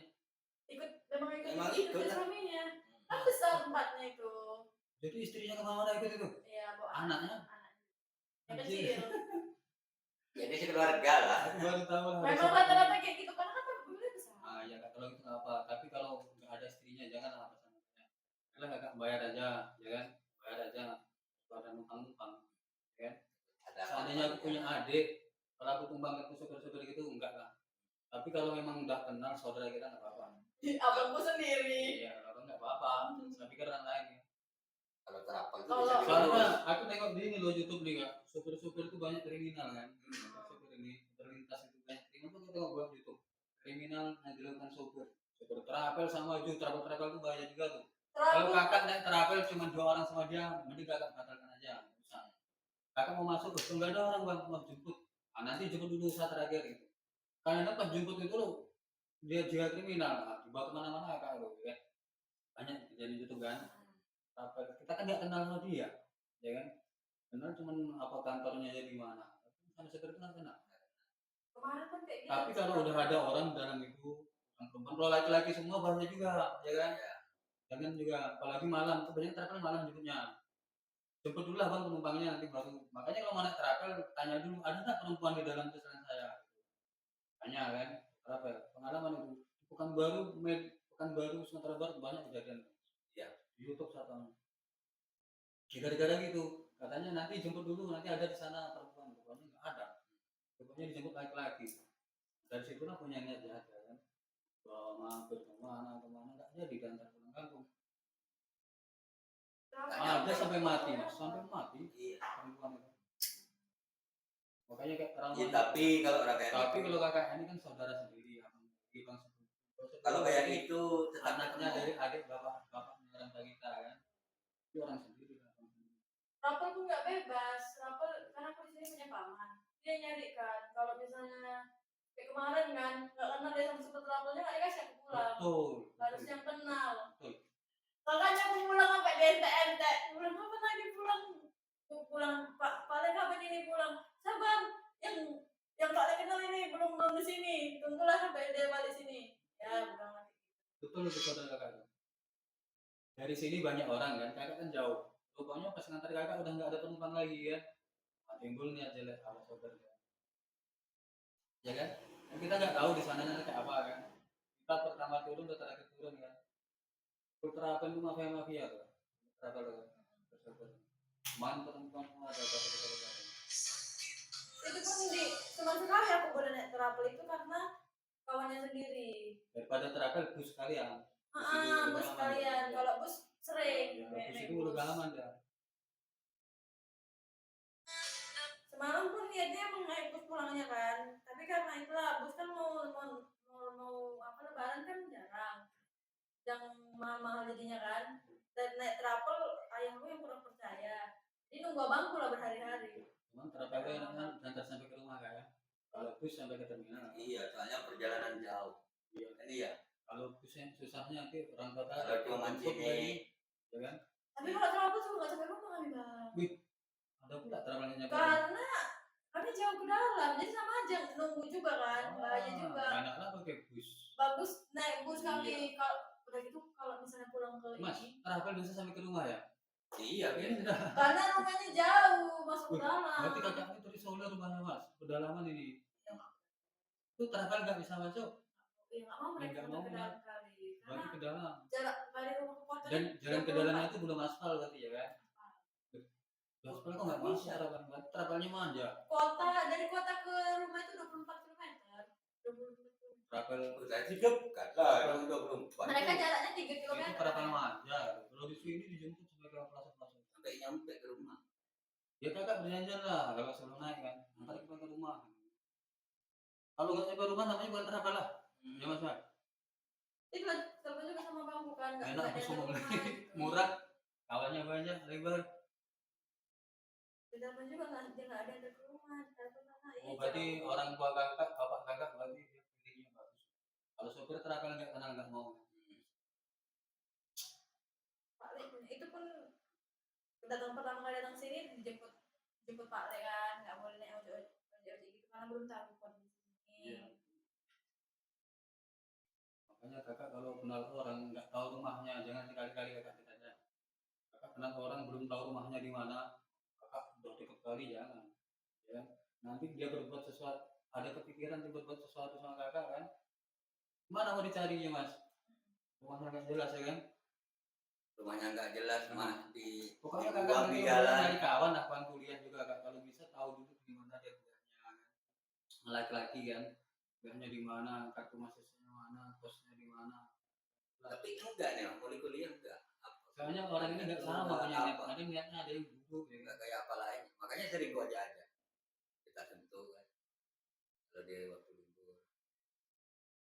Memang ikut suaminya. Kan besar tempatnya itu. Jadi istrinya kemana ikut itu? Iya, bawa Anaknya? Yang kecil. Jadi sekeluarga lah. Aku baru tahu lah. Memang rata-rata kayak gitu karena kan mobilnya besar. Ah ya kak, kalau itu nggak apa. Tapi kalau nggak ada istrinya jangan lah pasangannya. Kalau kakak bayar aja, ya kan? Bayar aja. Kalau ada numpang-numpang, ya kan? Seandainya aku punya adik, kalau aku tumpang ke sopir-sopir gitu enggak lah. Tapi kalau memang udah kenal saudara kita nggak apa-apa. Abangku sendiri. Iya, kalau nggak apa-apa. Saya pikir orang lain ya. Kalau terapal itu Kalau- bisa Soalnya diurus. aku tengok di ini loh YouTube nih kak, sopir-sopir itu banyak kriminal kan. Sopir ini terlintas itu banyak kriminal tuh kita tengok buat YouTube. Kriminal yang dilakukan sopir travel sama itu travel itu bahaya juga tuh. Kalau kakak naik travel cuma 2 orang sama dia, mending kakak batalkan aja. Usah. Kakak mau masuk terus nggak ada orang bang mau jemput. Ah, nanti jemput dulu saat terakhir itu. Karena pas jemput itu loh dia juga kriminal, dibawa kemana-mana kakak loh ya. Banyak kejadian itu kan. Kita kan nggak kenal sama dia, ya kan? Kenal cuman apa kantornya aja di mana. Sama seperti itu kenal. Kemarin kan kayak gitu. Tapi kalau udah ada orang dalam itu, perempuan, kalau laki-laki semua bahaya juga, ya kan? Jangan juga, apalagi malam, kebanyakan travel malam jemputnya. Jemput dulu lah bang penumpangnya nanti baru. Makanya kalau mau naik travel tanya dulu, ada nggak perempuan di dalam pesanan saya? Tanya kan, travel. Pengalaman itu, Pekanbaru, Sumatera Barat banyak kejadian. Ya. Di YouTube saya tahu. Gara-gara gitu, katanya nanti jemput dulu, nanti ada di sana perempuan, pokoknya nggak ada. Pokoknya dijemput laki-laki. Dari situlah punya niat jahat ya kan. Kalau mampir kemana nggak jadi diantar pulang kampung. Ada sampai mati mas, sampai mati Iya. perempuan itu. Makanya kayak orang. Ya, tapi kalau orang kayak Tapi gitu, kalau kakak ini kan saudara sendiri, abang kalau kayak gitu tetap anaknya ketemu. dari adik bapak orang tua kita kan, itu orang sendiri kan. Rapel tuh nggak bebas. Rapel karena aku di sini punya paman. Dia nyari kan. Kalau misalnya kayak kemarin kan, nggak kenal dia sama super trouble-nya, nggak dikasih aku pulang. Betul. Harus yang kenal. Betul. Makanya aku pulang sampai ente-ente. Pulang apa lagi pulang? Pulang paling kapan ini pulang? Sabar, yang tak kenal ini belum di sini. Tunggulah sampai dia balik sini. Ya, pulang lagi. Betul itu saudara kakak. Dari sini banyak orang kan, kakak kan jauh. Rupanya pas ngantar kakak udah nggak ada penumpang lagi ya. Nah, timbul niat jelek sama sopir. Ya kan? Dan kita nggak tahu di sana kayak apa kan. Kita pertama turun, udah terakhir turun kan. Ultra apa itu mafia tuh. Berapa lo? Kemarin perempuan semua ada apa. Itu pun cuma sekali aku boleh naik travel itu karena kawannya sendiri. Daripada travel bus sekalian. Bus sekalian. Kalau bus sering. Ya, bus itu udah aman ya. Semalam pun niatnya mau naik bus pulangnya kan, tapi karena itulah bus kan mau apa lebaran kan jarang, yang mahal jadinya kan. Dan naik travel ayahku yang kurang percaya, jadi nunggu abangku lah berhari-hari. Cuman travelnya kan nanti sampai ke rumah kan. Kalau bus sampai ke terminal. Iya, soalnya perjalanan jauh. Iya. Kan iya. Kalau busnya susahnya nanti orang kota Kalau cuma mancing, ya kan? Tapi kalau travel juga nggak sampai rumah kali bang. Ada pula travelnya nyampe. Karena kami jauh ke dalam, jadi sama aja nunggu juga kan, bahaya juga. Anak-anak pakai bus. Bagus naik bus kami kalau udah gitu kalau misalnya pulang ke Mas, ini. travel bisa sampai ke rumah ya? iya Ini kan. Karena rumahnya jauh masuk ke dalam. Berarti kakak itu dari Solo rumahnya mas, pedalaman ini. Itu travel nggak bisa masuk. Ya nggak mau mereka Nggak mau, ke dalam kali. Berarti ke dalam. Jarak dari rumah ke kota. Dan jalan ke dalamnya itu belum aspal berarti ya kan? Aspal kok nggak bisa travel? Travelnya manja. Kota dari kota ke rumah itu 24 km. 24 km. Travel. Berarti dekat lah, yang 24. Mereka jaraknya 3 km. Itu travel manja. Kalau di sini dijemput sebagai pelosok-pelosok. Sampai nyampe ke rumah. Ya kakak berjanjian lah kalau sebelum naik kan. Nanti kita ke rumah. Kalau nggak sampai rumah namanya bukan travel lah. Ya mas Mak. Itu lah, telepon juga sama bang bukan. Enak aku semua murah. Kawannya banyak, lebar. Telepon juga nggak ada yang ke rumah. Telepon mana? Oh berarti orang tua kakak, bapak kakak berarti dia pilihnya bagus. Kalau sopir travel nggak kenal nggak mau. Pak Le, itu pun datang pertama kali datang sini dijemput Pak Le kan, nggak boleh naik ojek gitu karena belum tahu kondisi ini. Iya. Makanya kakak kalau kenal orang nggak tahu rumahnya jangan sekali-kali kakak ditanya. Kakak kenal orang belum tahu rumahnya di mana, kakak udah deket kali jangan. Ya. Nanti dia berbuat sesuatu, ada kepikiran dia berbuat sesuatu sama kakak kan? Mana mau dicarinya mas? Rumahnya nggak jelas ya kan? Rumahnya nggak jelas mah di Pokoknya di kakak gua nanti di jalan. dari kawan lah kawan kuliah juga kak kalau bisa tahu dulu di mana dia kuliahnya kan. Laki-laki kan, kuliahnya di mana, kartu mahasiswanya mana, kosnya di mana. Tapi enggak nih, mulai kuliah enggak. Soalnya orang ini nggak sama punya niat, ada niatnya ada yang buruk ya Enggak kan. kayak apa lain. Makanya sering gua aja. Kita sentuh kan. Kalau dia waktu libur.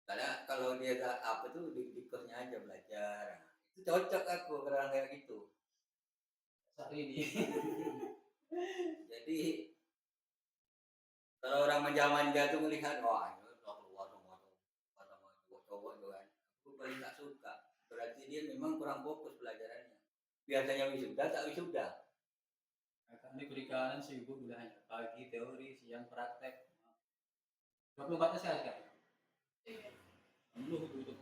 Karena kalau dia apa tuh di kosnya aja belajar. Itu cocok aku kalau kayak gitu. Saat ini. Jadi kalau orang manja-manja tuh melihat wah ini udah keluar semua cowok tuh kan. Aku paling tak suka. Berarti dia memang kurang fokus pelajarannya. Biasanya wisuda tak wisuda. Kakak ini perikanan sibuk bilangnya pagi teori, siang praktek. 24 sekali kan? Iya. Lu itu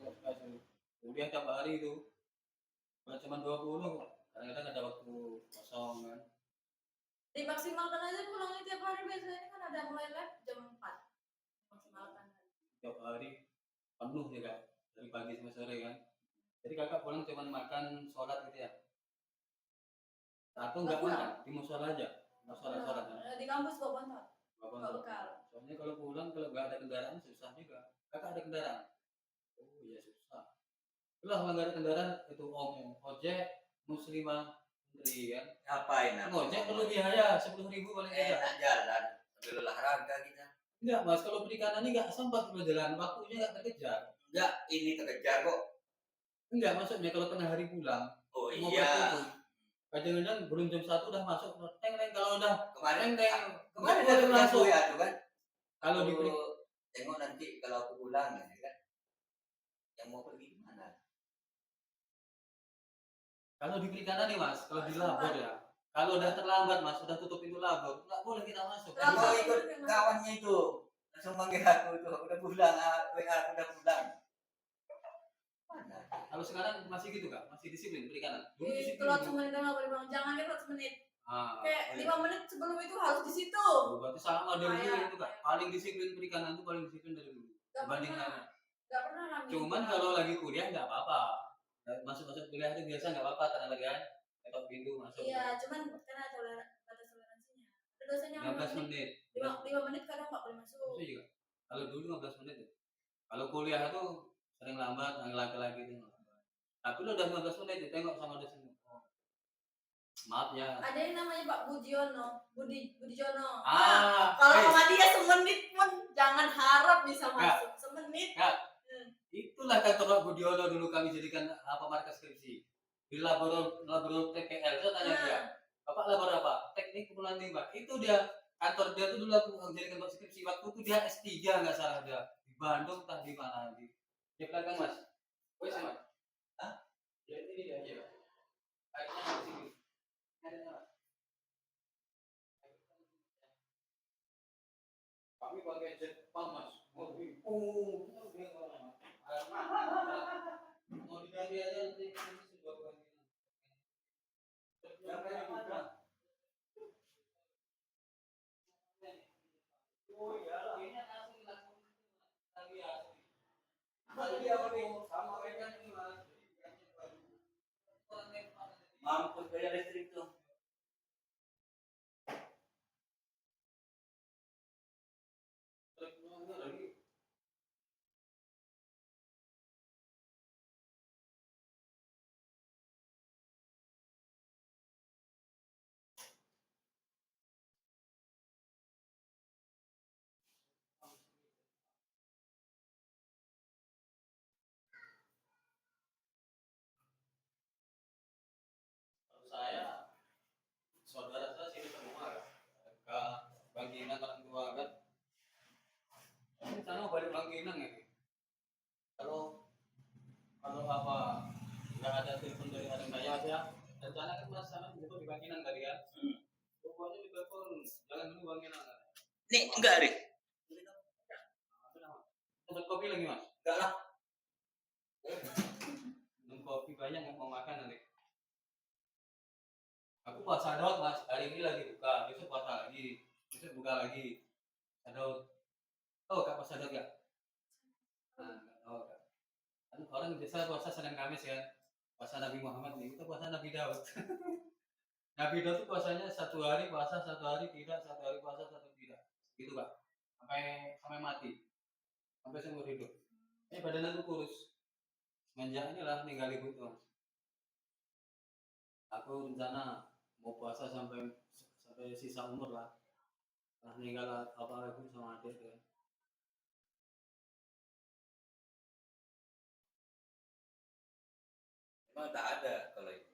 kuliah tiap hari itu. Bukan cuma 20, kadang-kadang ada waktu kosong kan. Dimaksimalkan aja pulangnya tiap hari, biasanya kan ada mulai lab jam 4. Maksimalkan. Tiap hari penuh ya kak, dari pagi sampai sore kan. Jadi kakak pulang cuma makan, sholat gitu ya? Atau enggak makan, di musola aja? Musola sholat kan? Di kampus kok bontot. Nggak Kok apa-apa. bekal. Soalnya kalau pulang kalau nggak ada kendaraan susah juga. Kakak ada kendaraan? Oh iya susah. Itulah kalau nggak ada kendaraan itu ojek muslimah sendiri kan. Ngapain aku? Ojek perlu biaya 10.000 paling tidak. Enak jalan sambil olahraga kita. Enggak mas, kalau perikanan ini nggak sempat kalau jalan, waktunya nggak terkejar. Enggak, ini terkejar kok. Enggak, maksudnya kalau tengah hari pulang. Oh mau iya. itu. Kadang-kadang belum jam 1 udah masuk, teng kalau udah Kemarin teng. kemarin ada langsung. ya tuh kan. Kalau di Waktu tengok nanti kalau aku pulang ya kan, yang mau pergi kemana? Kalau di perikanan nih Mas, kalau di labor ya, kalau udah terlambat Mas, udah tutup pintu labor, nggak boleh kita masuk. Aku mau ikut kawannya itu, langsung manggil aku tuh, udah pulang, WA aku udah pulang. Mana? Kalau sekarang masih gitu Kak, masih disiplin perikanan. Dulu Di disiplin. keluar semenit nggak boleh bang, jangan kan 1 menit. Kayak iya. 5 menit sebelum itu harus di situ. Oh, berarti sama dari dulu Kayak- itu Kak. Paling disiplin perikanan itu paling disiplin dari dulu. Dibanding lainnya. Gak pernah kami. Cuman kalau lagi kuliah nggak apa-apa. Masuk kuliah itu biasa nggak apa-apa, karena lagi kan ketok pintu masuk. Iya, cuman karena ada batas toleransinya. Ada dosennya 15 menit. 5 menit kadang nggak boleh masuk. Itu juga. Kalau dulu 15 menit ya. Kalau kuliah itu sering lambat, laki-laki itu lambat. Tapi lo udah 15 menit ditengok sama dosen. Oh. Maaf ya. Ada yang namanya Pak Budi Jono. Ah, Kalau sama dia semenit pun jangan harap bisa masuk. Semenit. Itulah kantor Pak Budiono dulu kami jadikan markas skripsi. Di labor TPL, saya tanya dia, Bapak labor apa? Teknik pengolahan limbah. Itu dia, kantor dia tuh dulu aku jadikan buat skripsi. Waktu itu dia S3 nggak salah dia. Di Bandung, entah di mana. Di belakang Mas. Wes Mas. Hah? Ya ini dia. Ya. Kayaknya di sini. Kami pakai Jepang Mas. Mau diganti aja nanti sudah ganti. Yang kayak mana? Oh iya, ini langsung lagi asli. Tadi apa nih? Sama kayak ini Mas. Mampus bayar listrik tuh. Saya saudara saya sini semua ke Bangkinang orang tua kan. Ini sana balik Bangkinang ya. Kalau apa nggak ada telepon dari adik saya rencana kan Mas sana itu di Bangkinang tadi kan. Pokoknya di telepon jangan dulu Bangkinang. Nih enggak Rik. Tempat kopi lagi Mas? Enggak lah. Minum kopi banyak nggak mau makan nanti. Aku puasa dot Mas, hari ini lagi buka, besok puasa lagi, besok buka lagi. Adot. Oh, Kak puasa dot ya? Nah, nggak tahu Kak. Kan orang biasa puasa Senin Kamis ya. Puasa Nabi Muhammad nih, kita puasa Nabi Daud. Nabi Daud itu puasanya 1 hari puasa, 1 hari tidak, 1 hari puasa, 1 tidak. Gitu Kak. Sampai mati. Sampai seumur hidup. Badannya tuh kurus. Semenjak inilah ninggal ibu tuh. Aku rencana mau puasa sampai sisa umur lah. Nah ninggal apa ibu sama adik ya. Emang tak ada kalau itu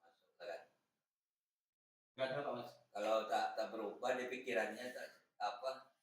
masuk kan? Gak ada Pak Mas. Kalau tak berubah di pikirannya tak apa